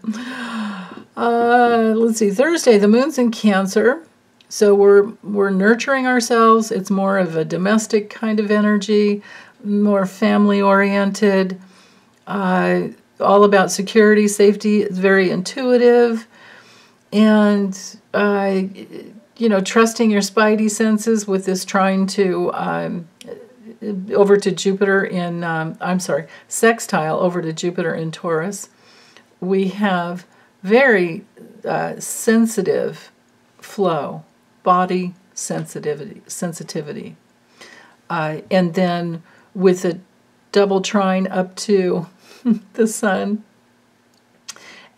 Let's see. Thursday, the moon's in Cancer. So we're nurturing ourselves. It's more of a domestic kind of energy, more family-oriented, all about security, safety. It's very intuitive. And, trusting your spidey senses with this trying to, over to Jupiter in, sextile over to Jupiter in Taurus. We have very sensitive flow, body sensitivity. And then with a double trine up to the Sun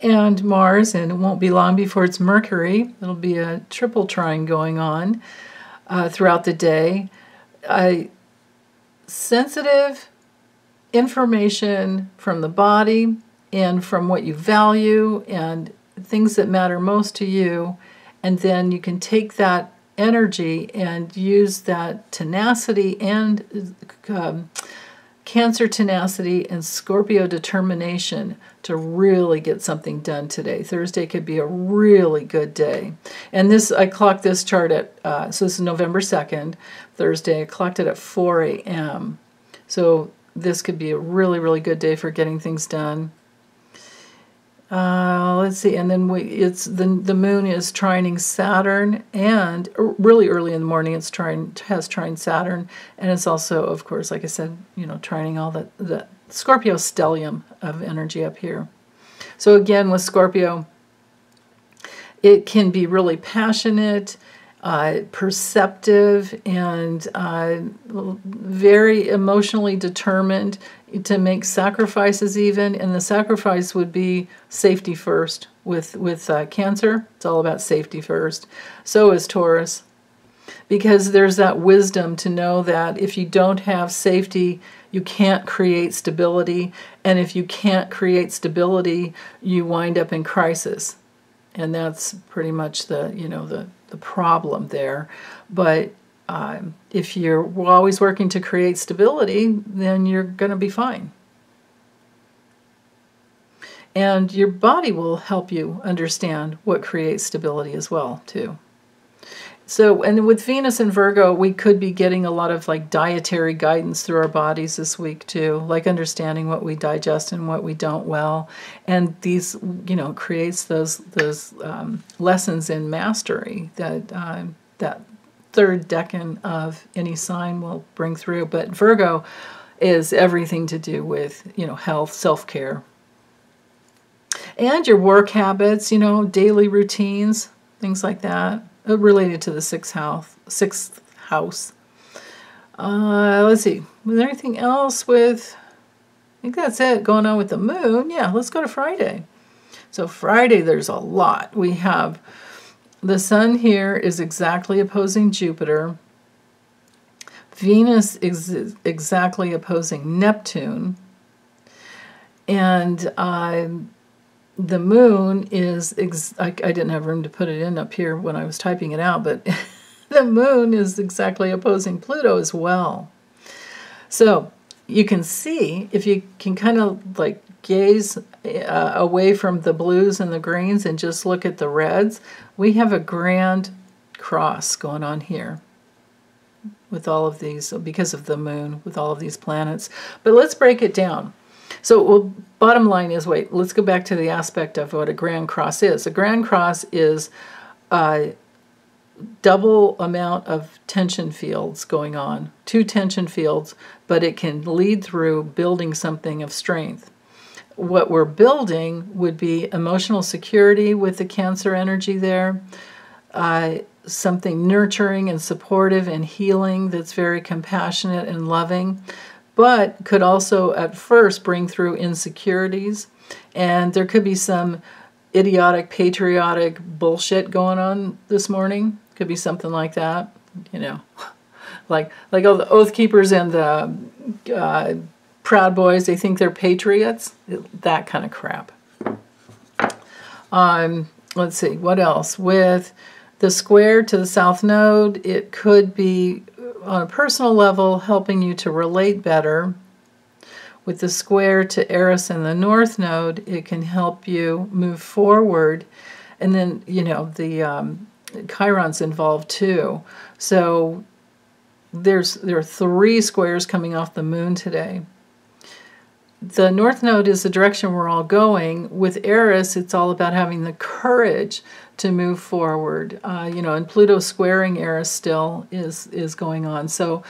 and Mars, and it won't be long before it's Mercury. It'll be a triple trine going on throughout the day. Sensitive information from the body and from what you value and things that matter most to you, and then you can take that energy and use that tenacity and Cancer tenacity and Scorpio determination to really get something done today. Thursday could be a really good day. And I clocked this chart at, so this is November 2nd, Thursday. I clocked it at 4 a.m. So this could be a really, really good day for getting things done. Let's see, and then the moon is trining Saturn, and really early in the morning has trine Saturn, and it's also, of course, like I said, trining all the Scorpio stellium of energy up here. So again, with Scorpio, it can be really passionate, perceptive, and very emotionally determined to make sacrifices even, and the sacrifice would be safety first. With Cancer, it's all about safety first. So is Taurus, because there's that wisdom to know that if you don't have safety, you can't create stability, and if you can't create stability, you wind up in crisis. And that's pretty much the problem there. But if you're always working to create stability, then you're going to be fine. And your body will help you understand what creates stability as well, too. So, and with Venus and Virgo, we could be getting a lot of like dietary guidance through our bodies this week too, like understanding what we digest and what we don't well. And these, you know, creates those lessons in mastery that that third decan of any sign will bring through. But Virgo is everything to do with, you know, health, self-care, and your work habits, you know, daily routines, things like that, related to the sixth house. Let's see. Was there anything else with, I think that's it going on with the moon. Yeah, let's go to Friday. So Friday, there's a lot. We have the sun here is exactly opposing Jupiter. Venus is exactly opposing Neptune. And the moon is, I didn't have room to put it in up here when I was typing it out, but the moon is exactly opposing Pluto as well. So you can see, if you can kind of like gaze away from the blues and the greens and just look at the reds, we have a grand cross going on here with all of these, because of the moon, with all of these planets. But let's break it down. So, well, bottom line is, wait, let's go back to the aspect of what a grand cross is. A grand cross is a double amount of tension fields going on, 2 tension fields, but it can lead through building something of strength. What we're building would be emotional security with the Cancer energy there, something nurturing and supportive and healing that's very compassionate and loving, but could also at first bring through insecurities. And there could be some idiotic, patriotic bullshit going on this morning. Could be something like that, you know, like all the Oath Keepers and the Proud Boys, they think they're patriots, that kind of crap. Let's see, what else? With the square to the South Node, it could be on a personal level helping you to relate better. With the square to Eris and the North Node, it can help you move forward. And then, you know, the Chiron's involved too. So there are 3 squares coming off the moon today. The North Node is the direction we're all going. With Eris, it's all about having the courage to move forward. You know, and Pluto squaring Eris still is going on. So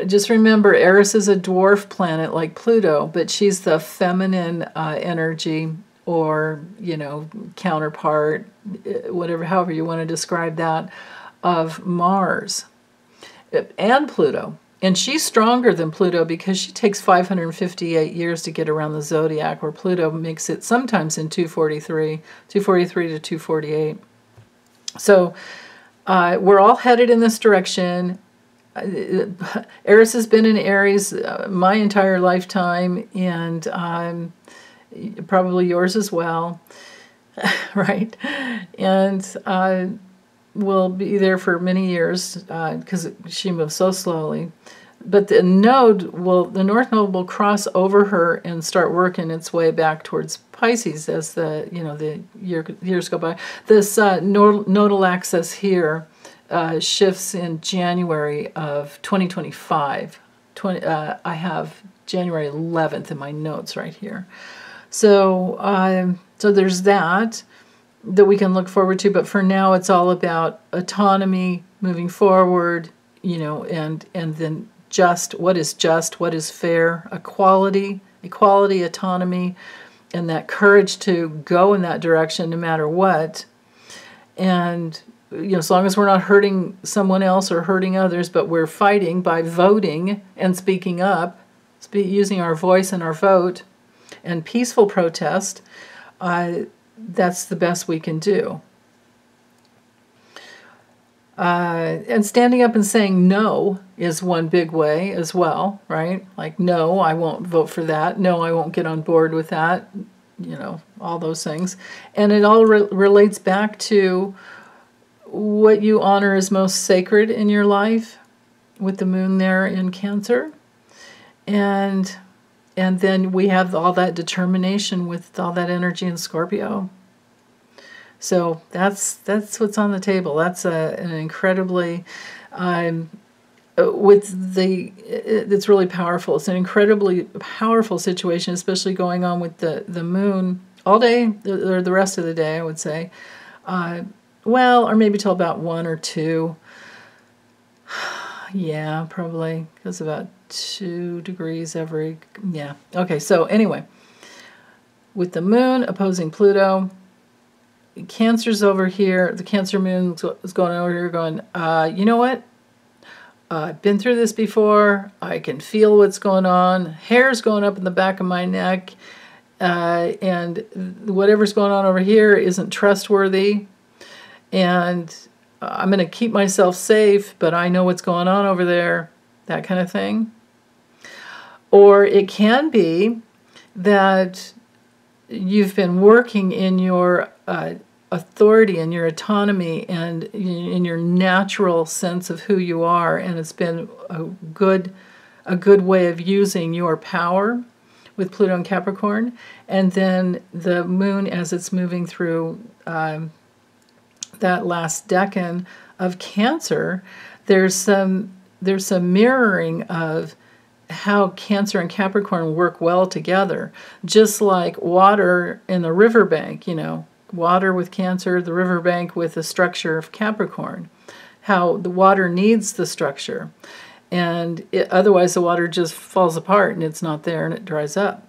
just remember, Eris is a dwarf planet like Pluto, but she's the feminine energy, or, you know, counterpart, whatever, however you want to describe that, of Mars and Pluto. And she's stronger than Pluto because she takes 558 years to get around the zodiac, where Pluto makes it sometimes in 243 to 248. So we're all headed in this direction. Eris has been in Aries my entire lifetime, and probably yours as well, right? And will be there for many years because she moves so slowly. But the North Node will cross over her and start working its way back towards Pisces as the years go by. This nodal axis here shifts in January of 2025. I have January 11th in my notes right here. So there's that we can look forward to, but for now it's all about autonomy, moving forward, you know, and then what is fair, equality, autonomy, and that courage to go in that direction no matter what. And, you know, as long as we're not hurting someone else or hurting others, but we're fighting by voting and speaking up, using our voice and our vote, and peaceful protest, that's the best we can do. And standing up and saying no is one big way as well, right? Like, no, I won't vote for that. No, I won't get on board with that. You know, all those things. And it all relates back to what you honor as most sacred in your life, with the moon there in Cancer. And then we have all that determination with all that energy in Scorpio. So that's what's on the table. That's an incredibly it's really powerful. It's an incredibly powerful situation, especially going on with the moon all day, or the rest of the day, I would say. Well, or maybe till about 1 or 2. Yeah, probably. It's about 2 degrees every, yeah. Okay, so anyway, with the moon opposing Pluto, Cancer's over here, the Cancer moon is going over here going, you know what? I've been through this before. I can feel what's going on. Hair's going up in the back of my neck. And whatever's going on over here isn't trustworthy. And I'm going to keep myself safe, but I know what's going on over there. That kind of thing. Or it can be that you've been working in your authority and your autonomy and in your natural sense of who you are, and it's been a good way of using your power with Pluto and Capricorn. And then the moon, as it's moving through that last decan of Cancer, there's some mirroring of how Cancer and Capricorn work well together, just like water in the riverbank, you know, water with Cancer, the riverbank with the structure of Capricorn, how the water needs the structure, and otherwise the water just falls apart and it's not there and it dries up.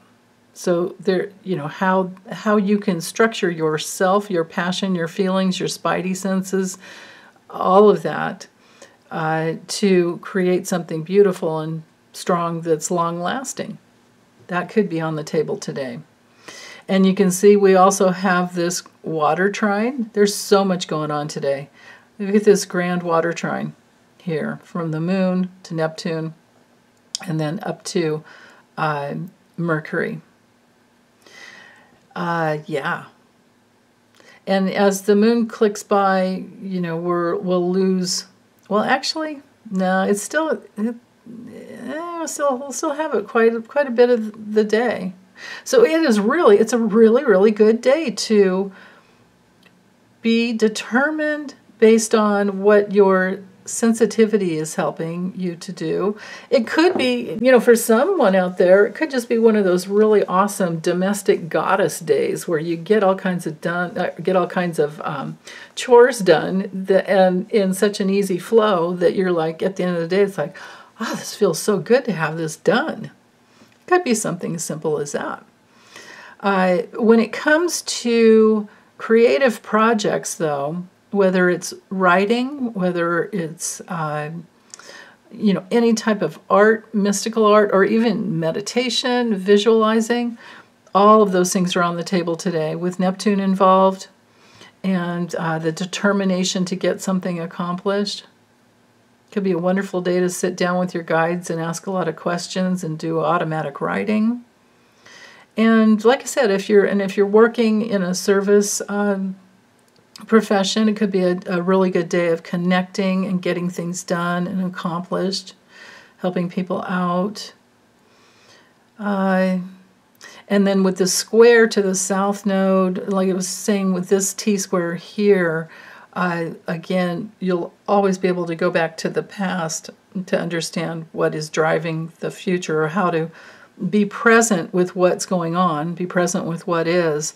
So there, you know, how you can structure yourself, your passion, your feelings, your spidey senses, all of that, to create something beautiful and strong that's long-lasting. That could be on the table today. And you can see we also have this water trine. There's so much going on today. Look at this grand water trine here, from the moon to Neptune, and then up to Mercury. Yeah. And as the moon clicks by, you know, we'll lose. Well, actually, no, it's still. We'll still have it quite a bit of the day. So it's a really good day to be determined based on what your sensitivity is helping you to do. It could be, you know, for someone out there, it could just be one of those really awesome domestic goddess days where you get all kinds of chores done and in such an easy flow that you're like, at the end of the day, it's like, oh, this feels so good to have this done. It could be something as simple as that. When it comes to creative projects, though, whether it's writing, whether it's you know, any type of art, mystical art, or even meditation, visualizing, all of those things are on the table today with Neptune involved and the determination to get something accomplished. Could be a wonderful day to sit down with your guides and ask a lot of questions and do automatic writing. And like I said, if you're working in a service profession, it could be a really good day of connecting and getting things done and accomplished, helping people out. And then with the square to the south node, like I was saying with this T-square here, again, you'll always be able to go back to the past to understand what is driving the future, or how to be present with what's going on, be present with what is,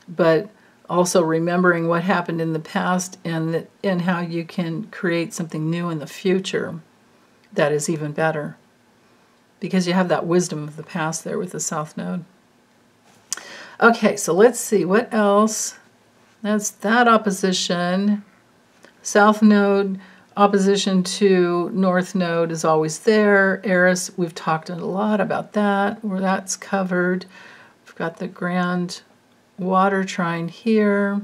but also remembering what happened in the past and how you can create something new in the future that is even better, because you have that wisdom of the past there with the south node. Okay, so let's see what else. That's that opposition. South node opposition to north node is always there. Eris, we've talked a lot about that, where that's covered. We've got the grand water trine here.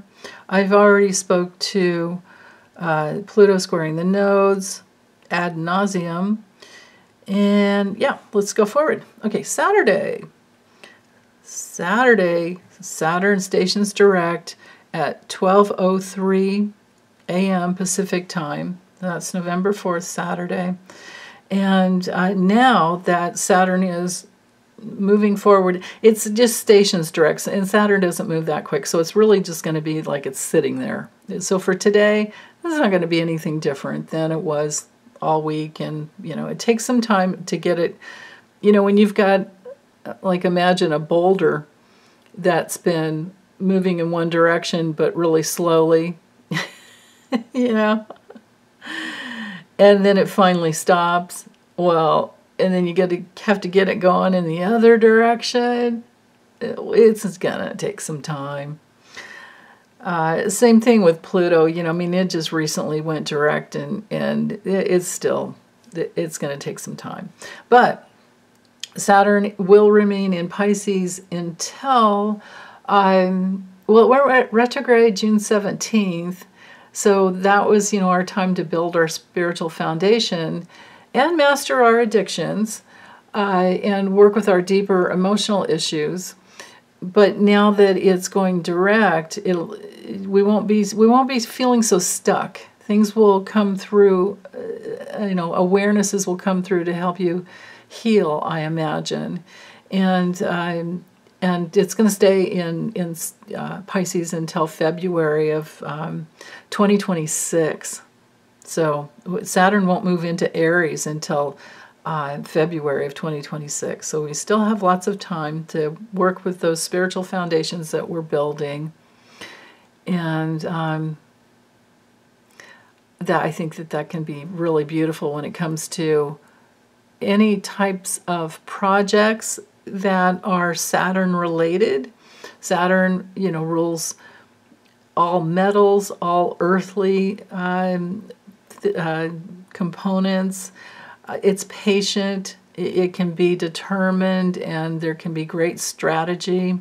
I've already spoke to Pluto squaring the nodes ad nauseum. And yeah, let's go forward. Okay, Saturday, Saturn stations direct at 12:03 a.m. Pacific time. That's November 4th, Saturday. And now that Saturn is moving forward. It's just stations direct, and Saturn doesn't move that quick, so it's really just going to be like it's sitting there. So for today, this is not going to be anything different than it was all week, and it takes some time to get it. When you've got, like, imagine a boulder that's been moving in one direction but really slowly, and then it finally stops. Well, and then you have to get it going in the other direction. It's gonna take some time. Same thing with Pluto. It just recently went direct, and it's gonna take some time. But Saturn will remain in Pisces until we're at retrograde June 17th. So that was, our time to build our spiritual foundation and master our addictions, and work with our deeper emotional issues. But now that it's going direct, we won't be feeling so stuck. Things will come through, awarenesses will come through to help you heal, I imagine, and it's going to stay in Pisces until February of 2026. So Saturn won't move into Aries until February of 2026. So we still have lots of time to work with those spiritual foundations that we're building. And that I think that can be really beautiful when it comes to any types of projects that are Saturn related. Saturn, rules all metals, all earthly components. It's patient, it can be determined, and there can be great strategy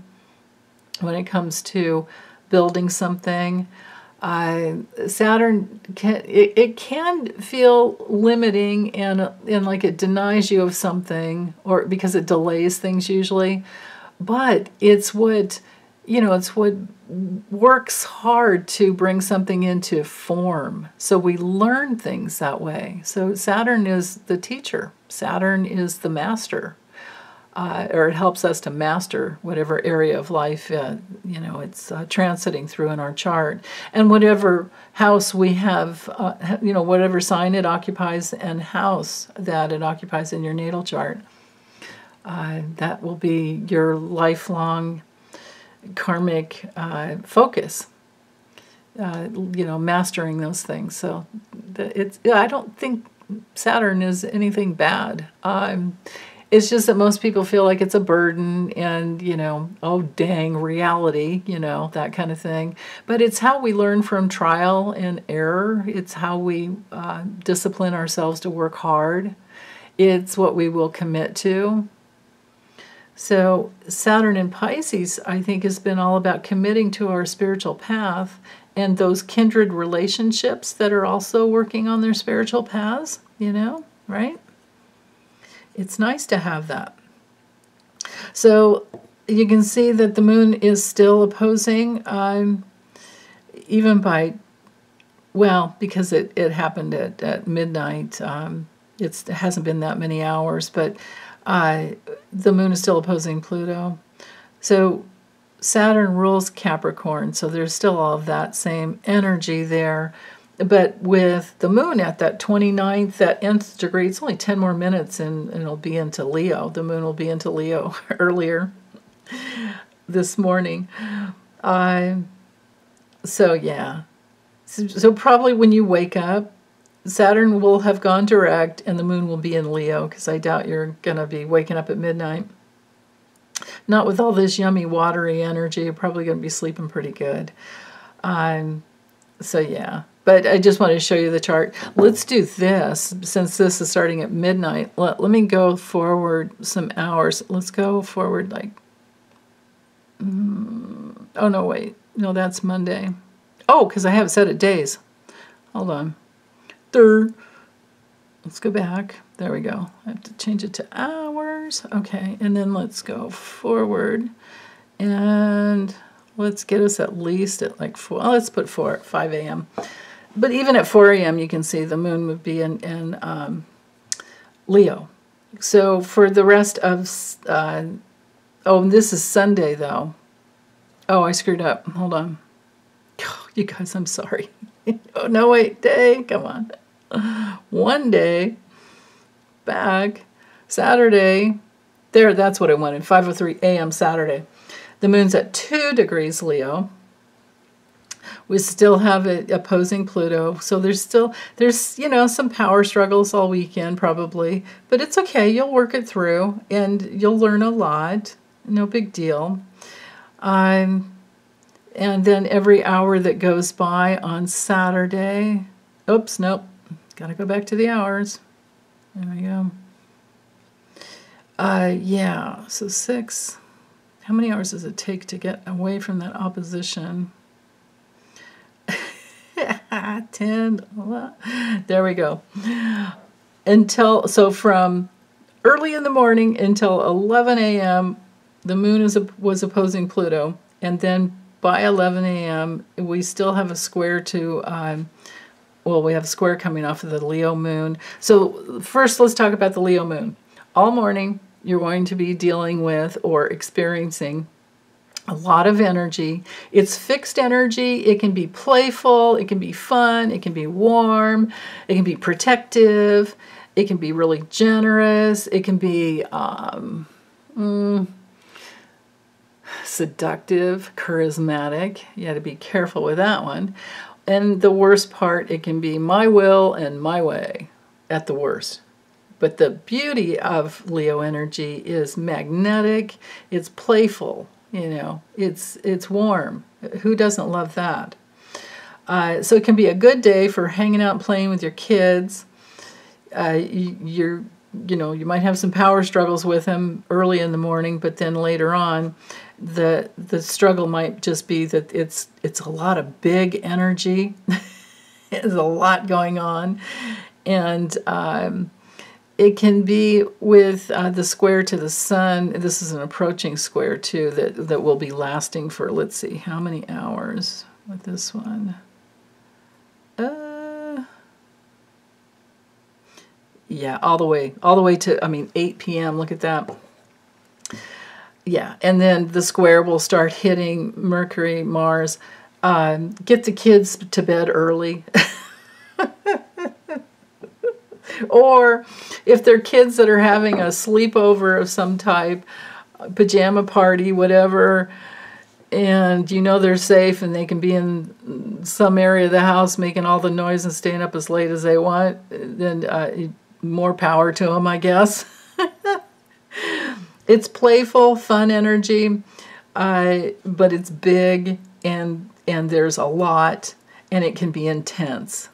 when it comes to building something. Saturn can feel limiting, and like it denies you of something, or because it delays things usually. But it's what works hard to bring something into form. So we learn things that way. So Saturn is the teacher. Saturn is the master. Or it helps us to master whatever area of life it's transiting through in our chart. And whatever house we have, whatever sign it occupies and house that it occupies in your natal chart, that will be your lifelong karmic focus, mastering those things. So I don't think Saturn is anything bad. It's just that most people feel like it's a burden and, oh, dang, reality, that kind of thing. But it's how we learn from trial and error. It's how we discipline ourselves to work hard. It's what we will commit to. So Saturn in Pisces, I think, has been all about committing to our spiritual path and those kindred relationships that are also working on their spiritual paths, right? It's nice to have that. So you can see that the moon is still opposing, even by, because it happened at midnight. It hasn't been that many hours, but the moon is still opposing Pluto. So Saturn rules Capricorn, so there's still all of that same energy there. But with the moon at that 29th, that nth degree, it's only 10 more minutes and it'll be into Leo. The moon will be into Leo earlier this morning. So probably when you wake up, Saturn will have gone direct and the moon will be in Leo, because I doubt you're going to be waking up at midnight. Not with all this yummy watery energy. You're probably going to be sleeping pretty good. But I just wanted to show you the chart. Let's do this, since this is starting at midnight. Let me go forward some hours. Let's go forward like, oh no, wait. No, that's Monday. Oh, because I have it set at days. Hold on. Let's go back. There we go. I have to change it to hours. Okay, and then let's go forward. And let's get us at least at like 4. Oh, let's put 5 a.m. But even at 4 a.m., you can see the moon would be in Leo. So for the rest of, oh, this is Sunday though. Oh, I screwed up. Hold on. You guys, I'm sorry. Oh, no, wait, day, come on. One day, back, Saturday. There, that's what I wanted, 5:03 a.m. Saturday. The moon's at 2 degrees Leo. We still have it opposing Pluto, so there's you know, some power struggles all weekend probably, but it's okay. You'll work it through, and you'll learn a lot. No big deal. And then every hour that goes by on Saturday, oops, nope, got to go back to the hours. There we go. Yeah, so 6. How many hours does it take to get away from that opposition? 10, 11. There we go. So from early in the morning until 11 a.m., the moon was opposing Pluto, and then by 11 a.m., we still have a square to, well, we have a square coming off of the Leo moon. So first, let's talk about the Leo moon. All morning, you're going to be dealing with or experiencing a lot of energy. It's fixed energy. It can be playful. It can be fun. It can be warm. It can be protective. It can be really generous. It can be seductive, charismatic. You got to be careful with that one. And the worst part, it can be my will and my way at the worst. But the beauty of Leo energy is magnetic. It's playful. You know, it's warm. Who doesn't love that? So it can be a good day for hanging out and playing with your kids. You might have some power struggles with him early in the morning, but then later on, the struggle might just be that it's a lot of big energy. There's a lot going on, and it can be with the square to the sun. This is an approaching square too that will be lasting for, let's see, how many hours with this one? Yeah, all the way to 8 p.m. Look at that. Yeah, and then the square will start hitting Mercury, Mars. Get the kids to bed early. Or if they're kids that are having a sleepover of some type, pajama party, whatever, and you know they're safe and they can be in some area of the house making all the noise and staying up as late as they want, then more power to them, I guess. It's playful, fun energy, but it's big and there's a lot, and it can be intense.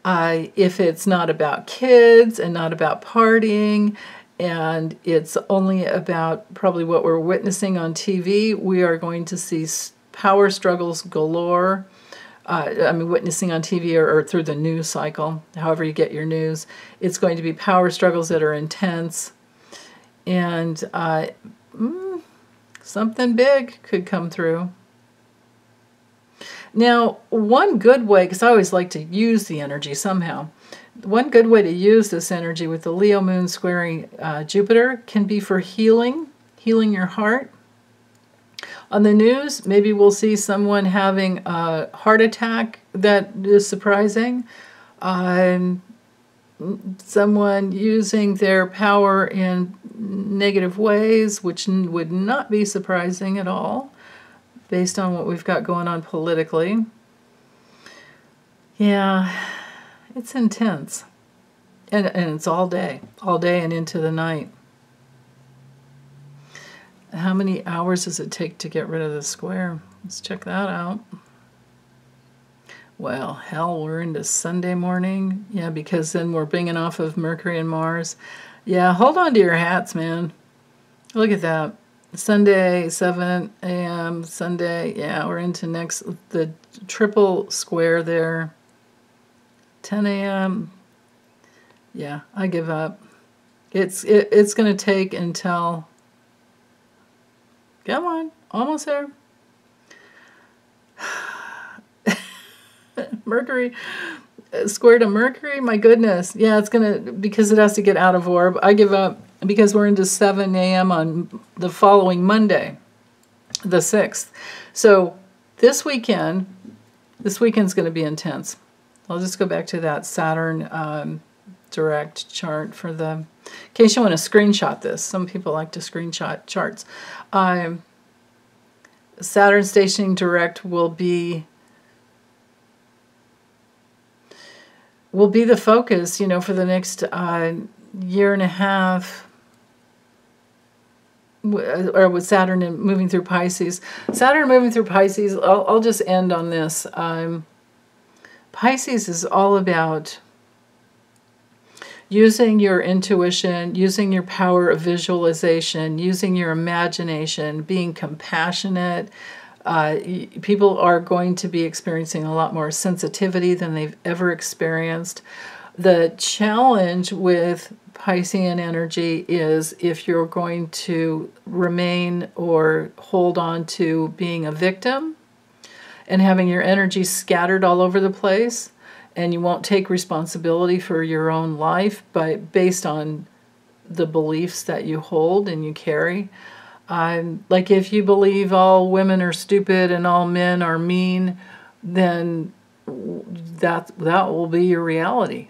If it's not about kids and not about partying, and it's only about probably what we're witnessing on TV, we are going to see power struggles galore. Witnessing on TV or through the news cycle, however you get your news, it's going to be power struggles that are intense, and something big could come through. Now, one good way, because I always like to use the energy somehow, one good way to use this energy with the Leo moon squaring Jupiter can be for healing your heart. On the news, maybe we'll see someone having a heart attack that is surprising. Someone using their power in negative ways, which would not be surprising at all, based on what we've got going on politically. Yeah, it's intense. And it's all day and into the night. How many hours does it take to get rid of the square? Let's check that out. Well, hell, we're into Sunday morning. Yeah, because then we're binging off of Mercury and Mars. Yeah, hold on to your hats, man. Look at that. Sunday, 7 a.m., Sunday. Yeah, we're into the triple square there. 10 a.m. Yeah, I give up. It's going to take until... Come on, almost there. Mercury square to Mercury, my goodness. Yeah, it's going to, because it has to get out of orb. I give up because we're into 7 a.m. on the following Monday, the 6th. So this weekend's going to be intense. I'll just go back to that Saturn direct chart for the, in case you want to screenshot this. Some people like to screenshot charts. Saturn stationing direct will be the focus, for the next year and a half, or with Saturn moving through Pisces. Saturn moving through Pisces, I'll just end on this. Pisces is all about using your intuition, using your power of visualization, using your imagination, being compassionate. People are going to be experiencing a lot more sensitivity than they've ever experienced. The challenge with Piscean energy is if you're going to remain or hold on to being a victim and having your energy scattered all over the place, and you won't take responsibility for your own life based on the beliefs that you hold and you carry. Like if you believe all women are stupid and all men are mean, then that will be your reality.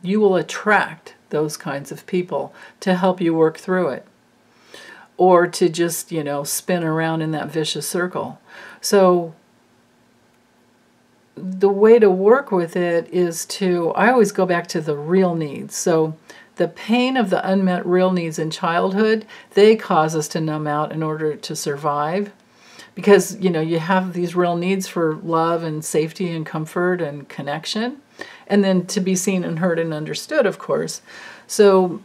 You will attract those kinds of people to help you work through it, or to just spin around in that vicious circle. So the way to work with it is I always go back to the real needs. So the pain of the unmet real needs in childhood, they cause us to numb out in order to survive. Because, you have these real needs for love and safety and comfort and connection. And then to be seen and heard and understood, of course. So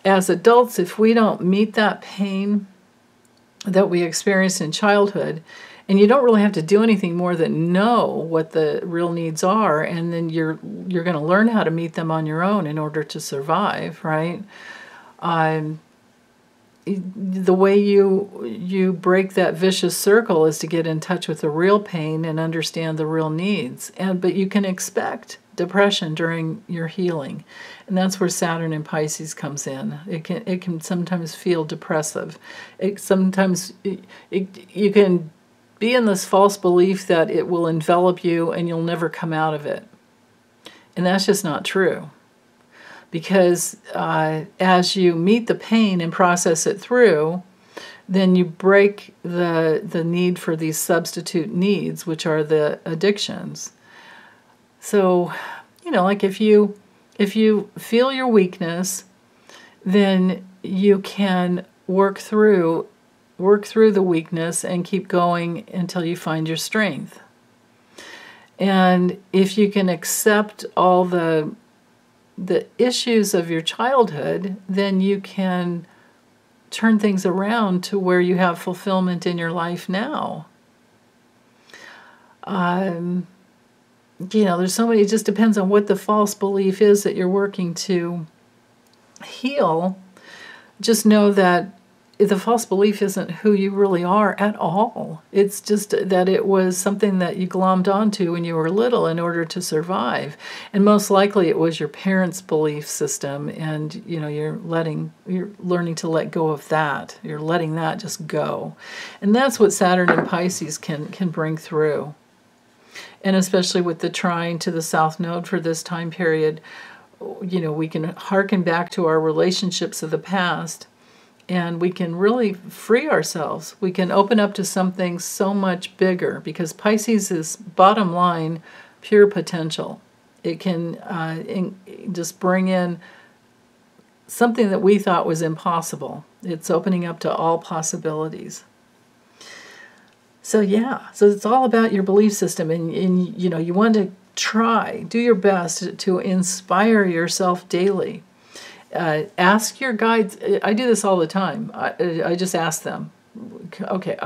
as adults, if we don't meet that pain that we experienced in childhood, and you don't really have to do anything more than know what the real needs are, and then you're going to learn how to meet them on your own in order to survive, right? The way you break that vicious circle is to get in touch with the real pain and understand the real needs. But you can expect depression during your healing, and that's where Saturn in Pisces comes in. It can sometimes feel depressive. You can be in this false belief that it will envelop you and you'll never come out of it. And that's just not true. Because as you meet the pain and process it through, then you break the need for these substitute needs, which are the addictions. So, like if you feel your weakness, then you can work through the weakness and keep going until you find your strength. And if you can accept all the issues of your childhood, then you can turn things around to where you have fulfillment in your life now. There's so many, it just depends on what the false belief is that you're working to heal. Just know that the false belief isn't who you really are at all. It's just that it was something that you glommed onto when you were little in order to survive. And most likely it was your parents' belief system, and you're learning to let go of that. You're letting that just go. And that's what Saturn in Pisces can bring through. And especially with the trine to the South Node for this time period, we can hearken back to our relationships of the past, and we can really free ourselves. We can open up to something so much bigger, because Pisces is, bottom line, pure potential. It can just bring in something that we thought was impossible. It's opening up to all possibilities. So yeah, so it's all about your belief system, and you want to do your best to inspire yourself daily. Ask your guides. I do this all the time. I just ask them, okay,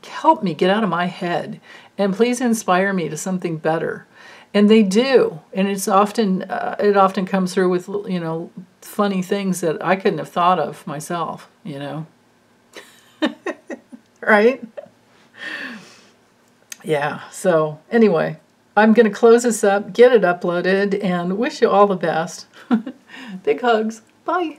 help me get out of my head, and please inspire me to something better. And they do, and it often comes through with funny things that I couldn't have thought of myself. Right? Yeah. So anyway, I'm going to close this up, get it uploaded, and wish you all the best. Big hugs. Bye.